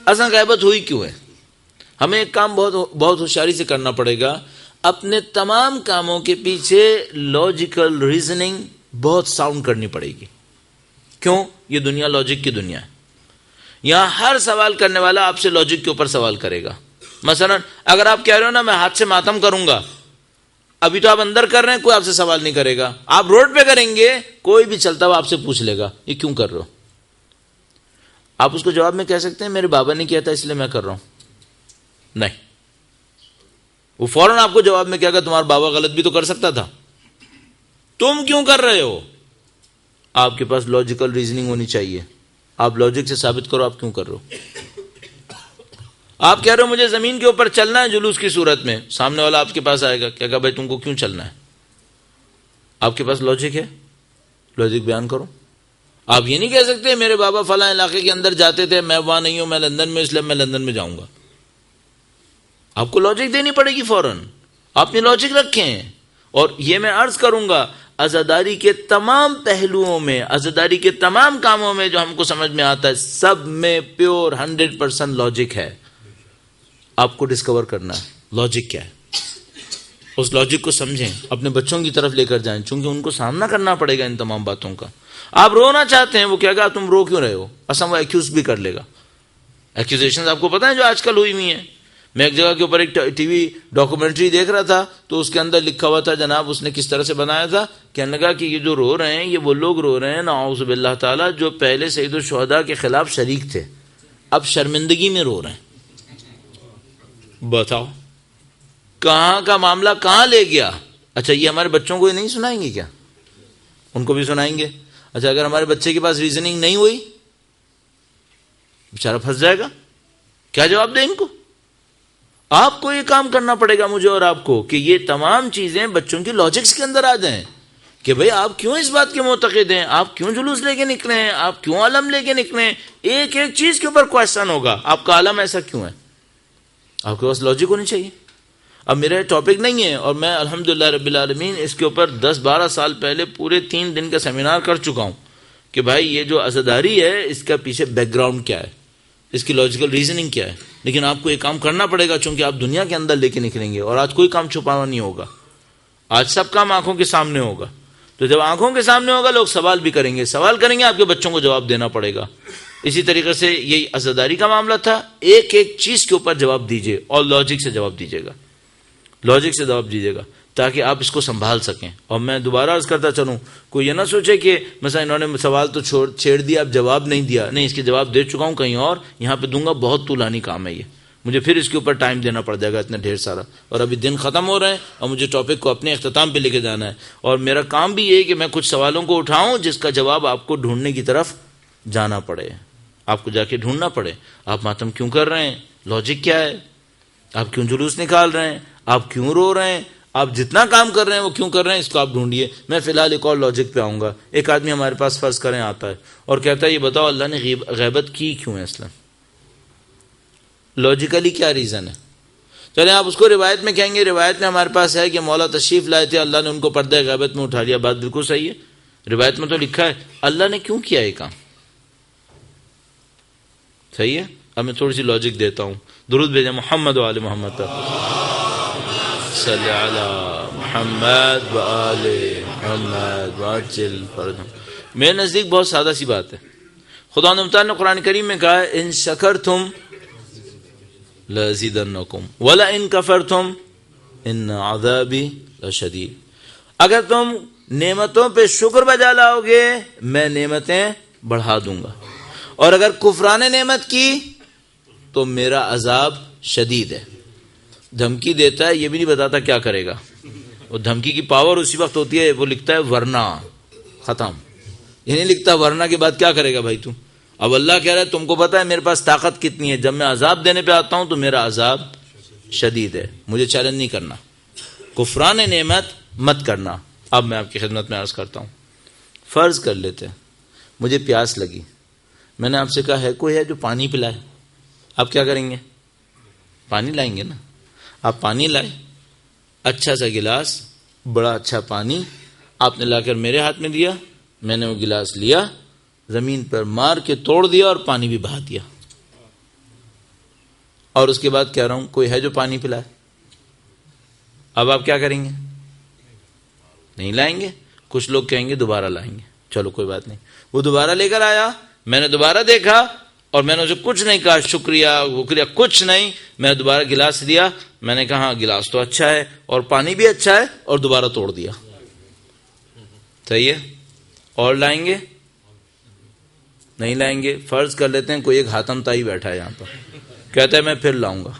اصل غیبت ہوئی کیوں ہے؟ ہمیں ایک کام بہت ہوشیاری سے کرنا پڑے گا. اپنے تمام کاموں کے پیچھے لاجیکل ریزننگ بہت ساؤنڈ کرنی پڑے گی. کیوں؟ یہ دنیا لاجک کی دنیا ہے. یہاں ہر سوال کرنے والا آپ سے لاجک کے اوپر سوال کرے گا. مثلا اگر آپ کہہ رہے ہو نا میں ہاتھ سے ماتم کروں گا، ابھی تو آپ اندر کر رہے ہیں، کوئی آپ سے سوال نہیں کرے گا. آپ روڈ پہ کریں گے، کوئی بھی چلتا ہوا آپ سے پوچھ لے گا یہ کیوں کر رہے ہو. آپ اس کو جواب میں کہہ سکتے ہیں میرے بابا نے کیا تھا اس لیے میں کر رہا ہوں. نہیں، وہ فوراً آپ کو جواب میں کہے گا تمہارا بابا غلط بھی تو کر سکتا تھا، تم کیوں کر رہے ہو. آپ کے پاس لاجیکل ریزننگ ہونی چاہیے. آپ لاجک سے ثابت کرو آپ کیوں کر رہے ہو. آپ کہہ رہے ہو مجھے زمین کے اوپر چلنا ہے جلوس کی صورت میں، سامنے والا آپ کے پاس آئے گا کہے گا بھائی تم کو کیوں چلنا ہے. آپ کے پاس لاجک ہے، لاجک بیان کرو. آپ یہ نہیں کہہ سکتے میرے بابا فلاں علاقے کے اندر جاتے تھے، میں وہاں نہیں ہوں، میں لندن میں، اس لیے میں لندن میں جاؤں گا. آپ کو لاجک دینی پڑے گی فوراً. آپ نے لاجک رکھیں. اور یہ میں عرض کروں گا عزاداری کے تمام پہلوؤں میں، عزاداری کے تمام کاموں میں جو ہم کو سمجھ میں آتا ہے سب میں پیور 100% لاجک ہے. آپ کو ڈسکور کرنا ہے لاجک کیا ہے. اس لاجک کو سمجھیں، اپنے بچوں کی طرف لے کر جائیں، چونکہ ان کو سامنا کرنا پڑے گا ان تمام باتوں کا. آپ رونا چاہتے ہیں، وہ کہے گا تم رو کیوں رہے ہو، اصلا وہ ایکیوز بھی کر لے گا. ایکوزیشنز آپ کو پتہ ہے جو آج کل ہوئی ہوئی ہیں. میں ایک جگہ کے اوپر ایک ٹی وی ڈاکومنٹری دیکھ رہا تھا تو اس کے اندر لکھا ہوا تھا جناب اس نے کس طرح سے بنایا تھا، کہنے لگا کہ یہ جو رو رہے ہیں یہ وہ لوگ رو رہے ہیں نعوذ باللہ تعالی جو پہلے سید الشہداء کے خلاف شریک تھے، اب شرمندگی میں رو رہے ہیں. بتاؤ کہاں کا معاملہ کہاں لے گیا. اچھا یہ ہمارے بچوں کو یہ نہیں سنائیں گے کیا؟ ان کو بھی سنائیں گے. اچھا اگر ہمارے بچے کے پاس ریزننگ نہیں ہوئی بیچارہ پھنس جائے گا، کیا جواب دیں ان کو. آپ کو یہ کام کرنا پڑے گا مجھے اور آپ کو کہ یہ تمام چیزیں بچوں کی لاجکس کے اندر آ جائیں کہ بھئی آپ کیوں اس بات کے معتقد ہیں، آپ کیوں جلوس لے کے نکلے ہیں، آپ کیوں علم لے کے نکلے ہیں. ایک ایک چیز کے اوپر کوشچن ہوگا، آپ کا علم ایسا کیوں ہے. آپ کے پاس لاجک ہونی چاہیے. اب میرا ٹاپک نہیں ہے اور میں الحمدللہ رب العالمین اس کے اوپر 10-12 سال پہلے پورے 3 دن کا سیمینار کر چکا ہوں کہ بھائی یہ جو عزاداری ہے اس کا پیچھے بیک گراؤنڈ کیا ہے، اس کی لاجیکل ریزننگ کیا ہے. لیکن آپ کو یہ کام کرنا پڑے گا چونکہ آپ دنیا کے اندر لے کے نکلیں گے اور آج کوئی کام چھپانا نہیں ہوگا. آج سب کام آنکھوں کے سامنے ہوگا. تو جب آنکھوں کے سامنے ہوگا لوگ سوال بھی کریں گے، آپ کے بچوں کو جواب دینا پڑے گا. اسی طریقے سے یہی عزاداری کا معاملہ تھا. ایک ایک چیز کے اوپر جواب دیجئے اور لاجک سے جواب دیجئے گا، لاجک سے جواب دیجئے گا تاکہ آپ اس کو سنبھال سکیں. اور میں دوبارہ عرض کرتا چلوں، کوئی یہ نہ سوچے کہ مثلا انہوں نے سوال تو چھیڑ دیا اب جواب نہیں دیا. نہیں، اس کے جواب دے چکا ہوں کہیں اور، یہاں پہ دوں گا. بہت طولانی کام ہے یہ، مجھے پھر اس کے اوپر ٹائم دینا پڑ جائے گا اتنا ڈھیر سارا. اور ابھی دن ختم ہو رہے ہیں اور مجھے ٹاپک کو اپنے اختتام پہ لے کے جانا ہے. اور میرا کام بھی یہ ہے کہ میں کچھ سوالوں کو اٹھاؤں جس کا جواب آپ کو ڈھونڈنے کی طرف جانا پڑے، آپ کو جا کے ڈھونڈنا پڑے. آپ ماتم کیوں کر رہے ہیں، لاجک کیا ہے، آپ کیوں جلوس نکال رہے ہیں، آپ کیوں رو رہے ہیں؟ آپ جتنا کام کر رہے ہیں وہ کیوں کر رہے ہیں؟ اس کو آپ ڈھونڈیے. میں فی الحال ایک اور لاجک پہ آؤں گا. ایک آدمی ہمارے پاس فرض کریں آتا ہے اور کہتا ہے یہ بتاؤ اللہ نے غیبت کی کیوں ہے اصلا؟ لاجیکلی کیا ریزن ہے؟ چلے آپ اس کو روایت میں کہیں گے روایت میں ہمارے پاس ہے کہ مولا تشریف لائے تھے، اللہ نے ان کو پردہ غیبت میں اٹھا لیا. بات بالکل صحیح ہے، روایت میں تو لکھا ہے. اللہ نے کیوں کیا یہ کام؟ صحیح ہے. اب میں تھوڑی سی لاجک دیتا ہوں. درود بھیجیں محمد و آل محمد صلی علی محمد و آل محمد وعجل فرجهم. میرے نزدیک بہت سادہ سی بات ہے. خدا متعال نے قرآن کریم میں کہا ہے ان شکرتم لازیدنکم ولئن کفرتم ان عذابی لشدید. اگر تم نعمتوں پہ شکر بجا لاؤ گے میں نعمتیں بڑھا دوں گا، اور اگر کفران نعمت کی تو میرا عذاب شدید ہے. دھمکی دیتا ہے، یہ بھی نہیں بتاتا کیا کرے گا. وہ دھمکی کی پاور اسی وقت ہوتی ہے، وہ لکھتا ہے ورنہ ختم. یہ نہیں لکھتا ورنہ کے بعد کیا کرے گا بھائی تو. اب اللہ کہہ رہا ہے تم کو پتا ہے میرے پاس طاقت کتنی ہے، جب میں عذاب دینے پہ آتا ہوں تو میرا عذاب شدید ہے. مجھے چیلنج نہیں کرنا، کفران نعمت مت کرنا. اب میں آپ کی خدمت میں عرض کرتا ہوں. فرض کر لیتے ہیں مجھے پیاس لگی، میں نے آپ سے کہا ہے کوئی ہے جو پانی پلائے. آپ کیا کریں گے؟ پانی لائیں گے نا. آپ پانی لائے، اچھا سا گلاس، بڑا اچھا پانی آپ نے لا کر میرے ہاتھ میں دیا. میں نے وہ گلاس لیا، زمین پر مار کے توڑ دیا اور پانی بھی بہا دیا. اور اس کے بعد کہہ رہا ہوں کوئی ہے جو پانی پلائے. اب آپ کیا کریں گے؟ نہیں لائیں گے. کچھ لوگ کہیں گے دوبارہ لائیں گے. چلو کوئی بات نہیں. وہ دوبارہ لے کر آیا، میں نے دوبارہ دیکھا اور میں نے اسے کچھ نہیں کہا شکریہ وکریہ کچھ نہیں. میں نے دوبارہ گلاس دیا، میں نے کہا ہاں گلاس تو اچھا ہے اور پانی بھی اچھا ہے، اور دوبارہ توڑ دیا. صحیح ہے. اور لائیں گے؟ نہیں لائیں گے. فرض کر لیتے ہیں کوئی ایک حاتم تائی بیٹھا ہے یہاں پر، کہتا ہے میں پھر لاؤں گا.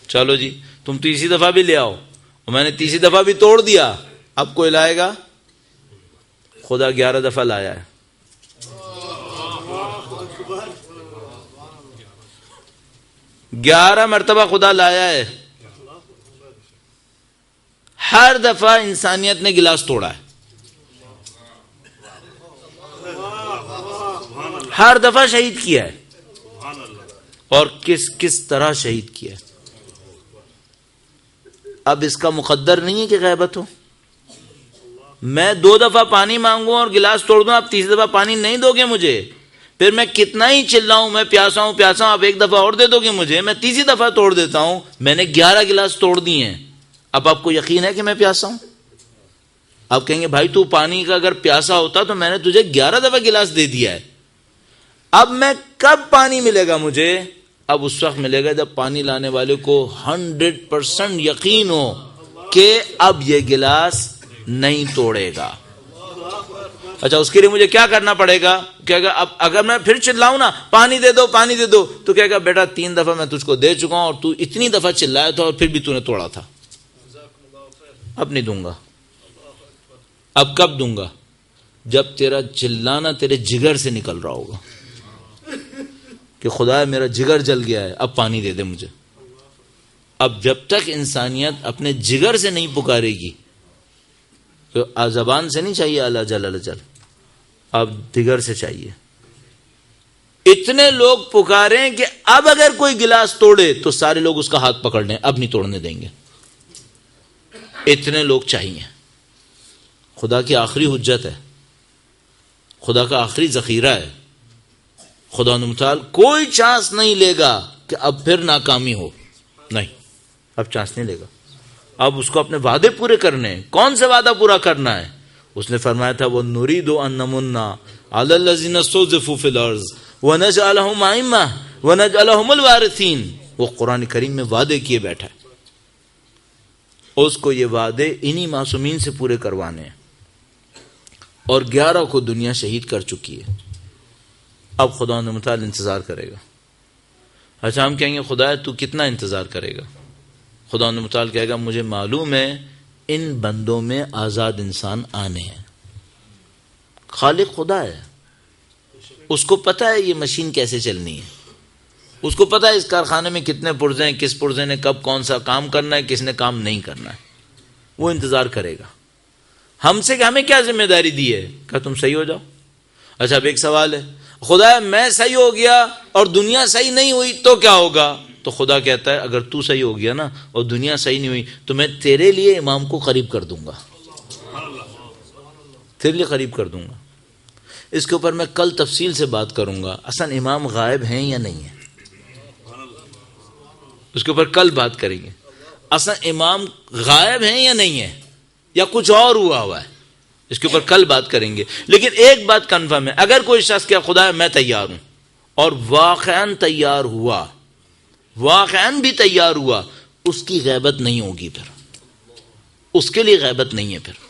چلو جی تم تیسری دفعہ بھی لے آؤ، اور میں نے تیسری دفعہ بھی توڑ دیا. اب کوئی لائے گا؟ خدا 11 دفعہ لایا ہے. 11 مرتبہ خدا لایا ہے. ہر دفعہ انسانیت نے گلاس توڑا ہے، ہر دفعہ شہید کیا ہے. اور کس طرح شہید کیا ہے. اب اس کا مقدر نہیں ہے کہ غیبت ہو. میں 2 دفعہ پانی مانگوں اور گلاس توڑ دوں، آپ تیسری دفعہ پانی نہیں دو گے مجھے، پھر میں کتنا ہی چلاؤں میں پیاسا ہوں پیاسا ہوں، آپ 1 دفعہ اور دے دو گے مجھے، میں تیسری دفعہ توڑ دیتا ہوں. میں نے 11 گلاس توڑ دیے ہیں. اب آپ کو یقین ہے کہ میں پیاسا ہوں؟ آپ کہیں گے بھائی تو پانی کا اگر پیاسا ہوتا تو میں نے تجھے 11 دفعہ گلاس دے دیا ہے. اب میں کب پانی ملے گا مجھے؟ اب اس وقت ملے گا جب پانی لانے والے کو 100% یقین ہو کہ اب یہ گلاس نہیں توڑے گا. اچھا اس کے لیے مجھے کیا کرنا پڑے گا؟ کہے گا اب اگر میں پھر چلاؤں نا پانی دے دو پانی دے دو، تو کہے گا بیٹا 3 دفعہ میں تجھ کو دے چکا ہوں اور تو اتنی دفعہ چلایا تھا اور پھر بھی تو نے توڑا تھا. اب نہیں دوں گا. اب کب دوں گا؟ جب تیرا چلانا تیرے جگر سے نکل رہا ہوگا کہ خدا میرا جگر جل گیا ہے، اب پانی دے دے مجھے. اب جب تک انسانیت اپنے جگر سے نہیں پکارے گی، تو زبان سے نہیں چاہیے اللہ جل اللہ جل، اب جگر سے چاہیے. اتنے لوگ پکاریں کہ اب اگر کوئی گلاس توڑے تو سارے لوگ اس کا ہاتھ پکڑ لیں، اب نہیں توڑنے دیں گے. اتنے لوگ چاہیے. خدا کی آخری حجت ہے، خدا کا آخری ذخیرہ ہے. خدا متعال کوئی چانس نہیں لے گا کہ اب پھر ناکامی ہو، نہیں، اب چانس نہیں لے گا. اب اس کو اپنے وعدے پورے کرنے. کون سے وعدہ پورا کرنا ہے؟ اس نے فرمایا تھا وہ نرید ان نمنا علی الذین استضعفوا فی الارض ونجعلہم ائمہ ونجعلہم الوارثین. وہ قرآن کریم میں وعدے کیے بیٹھا ہے، اس کو یہ وعدے انہی معصومین سے پورے کروانے ہیں. اور 11 کو دنیا شہید کر چکی ہے. اب خدا متعال انتظار کرے گا. اچھا ہم کہیں گے خدا تو کتنا انتظار کرے گا؟ خدا متعال کہے گا مجھے معلوم ہے ان بندوں میں آزاد انسان آنے ہیں. خالق خدا ہے، اس کو پتا ہے یہ مشین کیسے چلنی ہے، اس کو پتا ہے اس کارخانے میں کتنے پرزے ہیں، کس پرزے نے کب کون سا کام کرنا ہے، کس نے کام نہیں کرنا ہے، وہ انتظار کرے گا ہم سے کہ ہمیں کیا ذمہ داری دی ہے کہ تم صحیح ہو جاؤ. اچھا اب ایک سوال ہے، خدا میں صحیح ہو گیا اور دنیا صحیح نہیں ہوئی تو کیا ہوگا؟ تو خدا کہتا ہے اگر تو صحیح ہو گیا نا اور دنیا صحیح نہیں ہوئی تو میں تیرے لیے امام کو قریب کر دوں گا، تیرے لیے قریب کر دوں گا. اس کے اوپر میں کل تفصیل سے بات کروں گا اصلا امام غائب ہیں یا نہیں ہیں، اس کے اوپر کل بات کریں گے. اصلا امام غائب ہیں یا نہیں ہیں یا کچھ اور ہوا ہے، اس کے اوپر کل بات کریں گے. لیکن ایک بات کنفرم ہے، اگر کوئی شخص کیا خدا میں تیار ہوں اور واقعاً تیار ہوا، واقعاً بھی تیار ہوا، اس کی غیبت نہیں ہوگی، پھر اس کے لیے غیبت نہیں ہے. پھر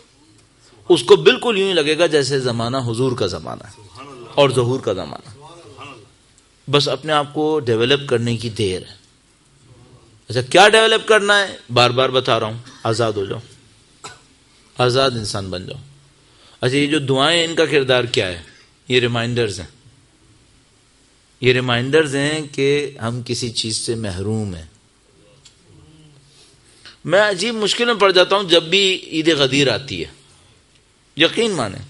اس کو بالکل یوں ہی لگے گا جیسے زمانہ حضور کا زمانہ ہے اور ظہور کا زمانہ. بس اپنے آپ کو ڈیولپ کرنے کی دیر ہے. اچھا کیا ڈیولپ کرنا ہے؟ بار بار بتا رہا ہوں، آزاد ہو جاؤ، آزاد انسان بن جاؤ. اچھا یہ جو دعائیں ان کا کردار کیا ہے؟ یہ ریمائنڈرز ہیں، یہ ریمائنڈرز ہیں کہ ہم کسی چیز سے محروم ہیں. میں عجیب مشکل میں پڑ جاتا ہوں جب بھی عید غدیر آتی ہے. یقین مانیں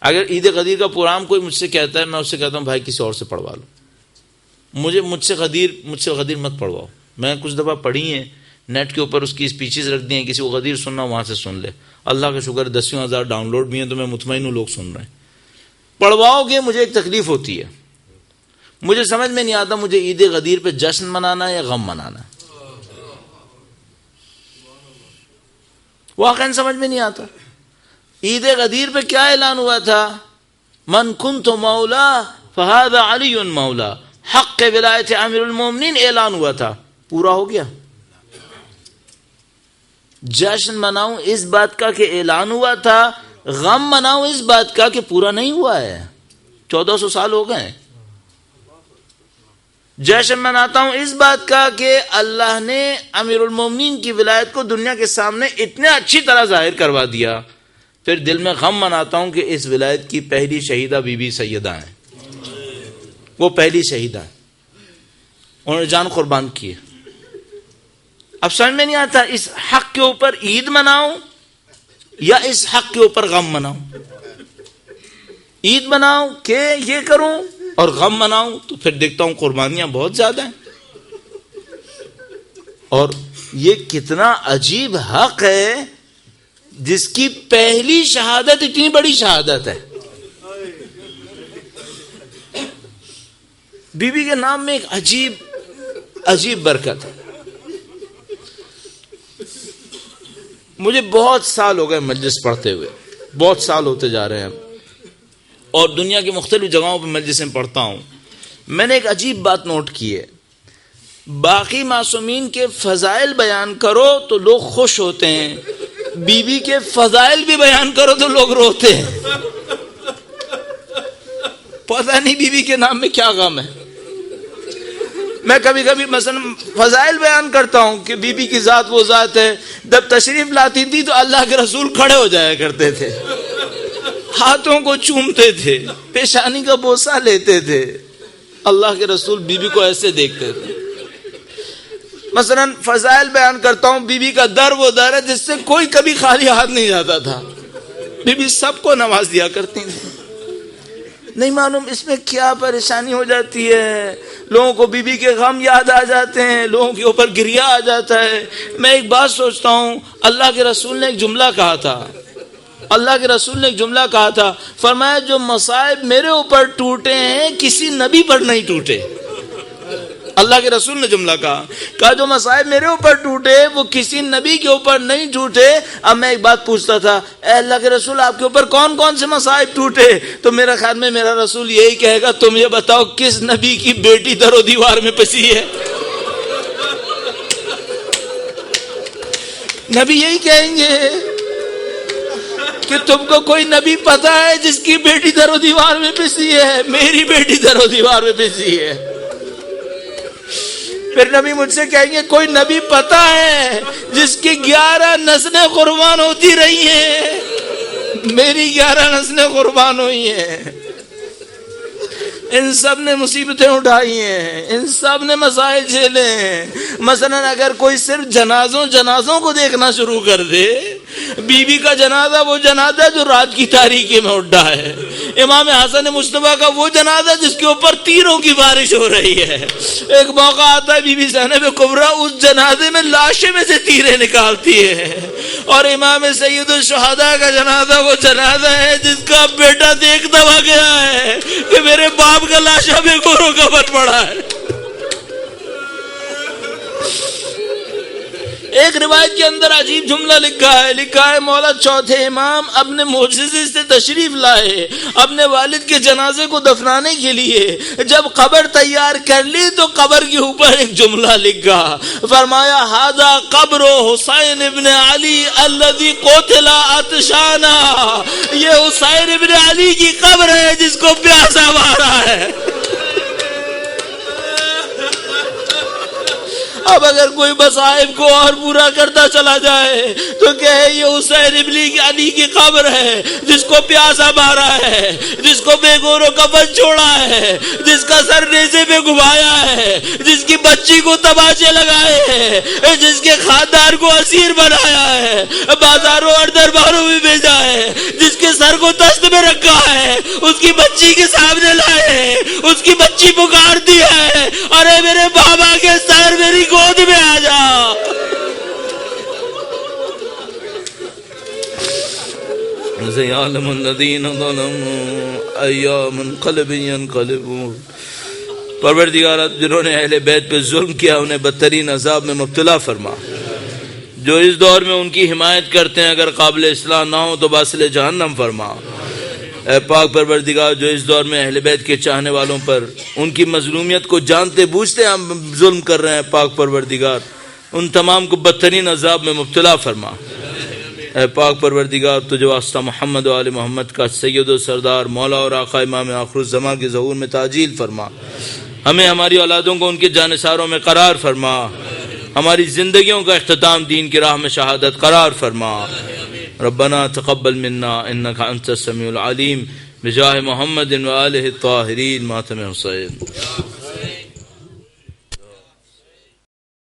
اگر عید غدیر کا پروگرام کوئی مجھ سے کہتا ہے میں اس سے کہتا ہوں بھائی کسی اور سے پڑھوا لو، مجھ سے غدیر مت پڑھواؤ. میں کچھ دفعہ پڑھی ہیں نیٹ کے اوپر، اس کی اسپیچز رکھ دی ہیں، کسی کو غدیر سننا وہاں سے سن لے. اللہ کا شکر 10,000 ڈاؤن لوڈ بھی ہیں تو میں مطمئن ہوں لوگ سن رہے ہیں. پڑھواؤ گے مجھے ایک تکلیف ہوتی ہے، مجھے سمجھ میں نہیں آتا مجھے عید غدیر پہ جشن منانا ہے یا غم منانا ہے، واقعا سمجھ میں نہیں آتا. عید غدیر پہ کیا اعلان ہوا تھا؟ من کنت مولا فہذا علی مولا، حق ولایت امیر المومنین اعلان ہوا تھا، پورا ہو گیا. جشن مناؤں اس بات کا کہ اعلان ہوا تھا، غم مناؤں اس بات کا کہ پورا نہیں ہوا ہے. 1400 سال ہو گئے. جشن مناتا ہوں اس بات کا کہ اللہ نے امیر المومنین کی ولایت کو دنیا کے سامنے اتنے اچھی طرح ظاہر کروا دیا. پھر دل میں غم مناتا ہوں کہ اس ولایت کی پہلی شہیدہ بی بی سیدہ ہیں، وہ پہلی شہیدہ ہیں، انہوں نے جان قربان کی. اب سمجھ میں نہیں آتا اس حق کے اوپر عید مناؤں یا اس حق کے اوپر غم مناؤں. عید مناؤں کہ یہ کروں اور غم مناؤں تو پھر دیکھتا ہوں قربانیاں بہت زیادہ ہیں. اور یہ کتنا عجیب حق ہے جس کی پہلی شہادت اتنی بڑی شہادت ہے. بی بی کے نام میں ایک عجیب برکت ہے. مجھے بہت سال ہو گئے مجلس پڑھتے ہوئے، بہت سال ہوتے جا رہے ہیں اور دنیا کی مختلف جگہوں پہ مجلسیں پڑھتا ہوں. میں نے ایک عجیب بات نوٹ کی ہے، باقی معصومین کے فضائل بیان کرو تو لوگ خوش ہوتے ہیں، بی بی کے فضائل بھی بیان کرو تو لوگ روتے ہیں. پتہ نہیں بی بی کے نام میں کیا غم ہے. میں کبھی کبھی مثلا فضائل بیان کرتا ہوں کہ بی بی کی ذات وہ ذات ہے، جب تشریف لاتی تھی تو اللہ کے رسول کھڑے ہو جایا کرتے تھے، ہاتھوں کو چومتے تھے، پیشانی کا بوسہ لیتے تھے. اللہ کے رسول بی بی کو ایسے دیکھتے تھے. مثلا فضائل بیان کرتا ہوں، بی بی کا در وہ در ہے جس سے کوئی کبھی خالی ہاتھ نہیں جاتا تھا. بی بی سب کو نواز دیا کرتی تھی. نہیں معلوم اس میں کیا پریشانی ہو جاتی ہے، لوگوں کو بی بی کے غم یاد آ جاتے ہیں، لوگوں کے اوپر گریہ آ جاتا ہے. میں ایک بات سوچتا ہوں، اللہ کے رسول نے ایک جملہ کہا تھا، اللہ کے رسول نے ایک جملہ کہا تھا، فرمایا جو مصائب میرے اوپر ٹوٹے ہیں کسی نبی پر نہیں ٹوٹے. اللہ کے رسول نے جملہ کہا جو مصائب میرے اوپر ٹوٹے وہ کسی نبی کے اوپر نہیں ٹوٹے. اب میں ایک بات پوچھتا تھا، اے اللہ کے رسول آپ کے اوپر کون کون سے مصائب ٹوٹے؟ تو میرا خیال میں میرا رسول یہی کہے گا تم یہ بتاؤ کس نبی کی بیٹی در و دیوار میں پسی ہے. نبی یہی کہیں گے کہ تم کو کوئی نبی پتا ہے جس کی بیٹی در و دیوار میں پسی ہے؟ میری بیٹی در و دیوار میں پسی ہے. پھر نبی مجھ سے کہیں گے کوئی نبی پتا ہے جس کی 11 نسلیں قربان ہوتی رہی ہیں؟ میری 11 نسلیں قربان ہوئی ہیں. ان سب نے مصیبتیں اٹھائی ہیں، ان سب نے مسائل جھیلے ہیں۔ مثلا اگر کوئی صرف جنازوں کو دیکھنا شروع کر دے، بی بی کا جنازہ وہ جنازہ جو رات کی تاریکی میں اٹھا ہے، امام حسن مصطفیٰ کا وہ جنازہ جس کے اوپر تیروں کی بارش ہو رہی ہے، ایک موقع آتا ہے بی بی زینب کبریٰ اس جنازے میں لاشے میں سے تیریں نکالتی ہے، اور امام سید الشہداء کا جنازہ وہ جنازہ ہے جس کا بیٹا دیکھ دبا گیا ہے کہ میرے باپ کا لاشا بے گوروں کا بن پڑا ہے۔ ایک روایت کے اندر عجیب جملہ لکھا ہے مولا چوتھے امام اپنے معجزے سے تشریف لائے اپنے والد کے جنازے کو دفنانے کے لیے، جب قبر تیار کر لی تو قبر کے اوپر ایک جملہ لکھا، فرمایا ھذا قبر حسین ابن علی الذی قتل عطشانا، یہ حسین ابن علی کی قبر ہے جس کو پیاسا مارا ہے۔ اب اگر کوئی مصائب کو اور پورا کرتا چلا جائے تو کہے یہ حسین ابن علی کی قبر ہے جس کو پیاسا مارا ہے، جس کو بے گور و کفن چھوڑا ہے، جس کا سر نیزے پہ گھمایا ہے، جس کی بچی کو تماچے لگائے ہیں، جس کے خاندان کو اسیر بنایا ہے، بازاروں اور درباروں میں بھیجا ہے، جس کے سر کو تخت میں رکھا ہے، اس کی بچی کے سامنے لائے ہیں، اس کی بچی پکارتی ہے ارے میرے بابا کے سر میری گود میں آ جا۔ سَيَعْلَمُ الَّذِينَ ظَلَمُوا أَيَّ مُنقَلِبٍ يَنقَلِبُونَ۔ پروردگار جنہوں نے اہل بیت پہ ظلم کیا انہیں بدترین عذاب میں مبتلا فرما، جو اس دور میں ان کی حمایت کرتے ہیں اگر قابل اصلاح نہ ہو تو باصل جہنم فرما۔ اے پاک پروردگار جو اس دور میں اہل بیت کے چاہنے والوں پر ان کی مظلومیت کو جانتے بوجھتے ہم ظلم کر رہے ہیں، پاک پروردگار ان تمام کو بدترین عذاب میں مبتلا فرما۔ اے پاک پروردگار تجھے واسطہ محمد و آل محمد کا سید و سردار مولا اور آقا امام آخر الزماں کے ظہور میں تعجیل فرما، ہمیں ہماری اولادوں کو ان کے جانثاروں میں قرار فرما، ہماری زندگیوں کا اختتام دین کی راہ میں شہادت قرار فرما۔ ربنا تقبل منا انك انت السميع العليم بجاہ محمد و آلہ الطاہرین ماتم حسین۔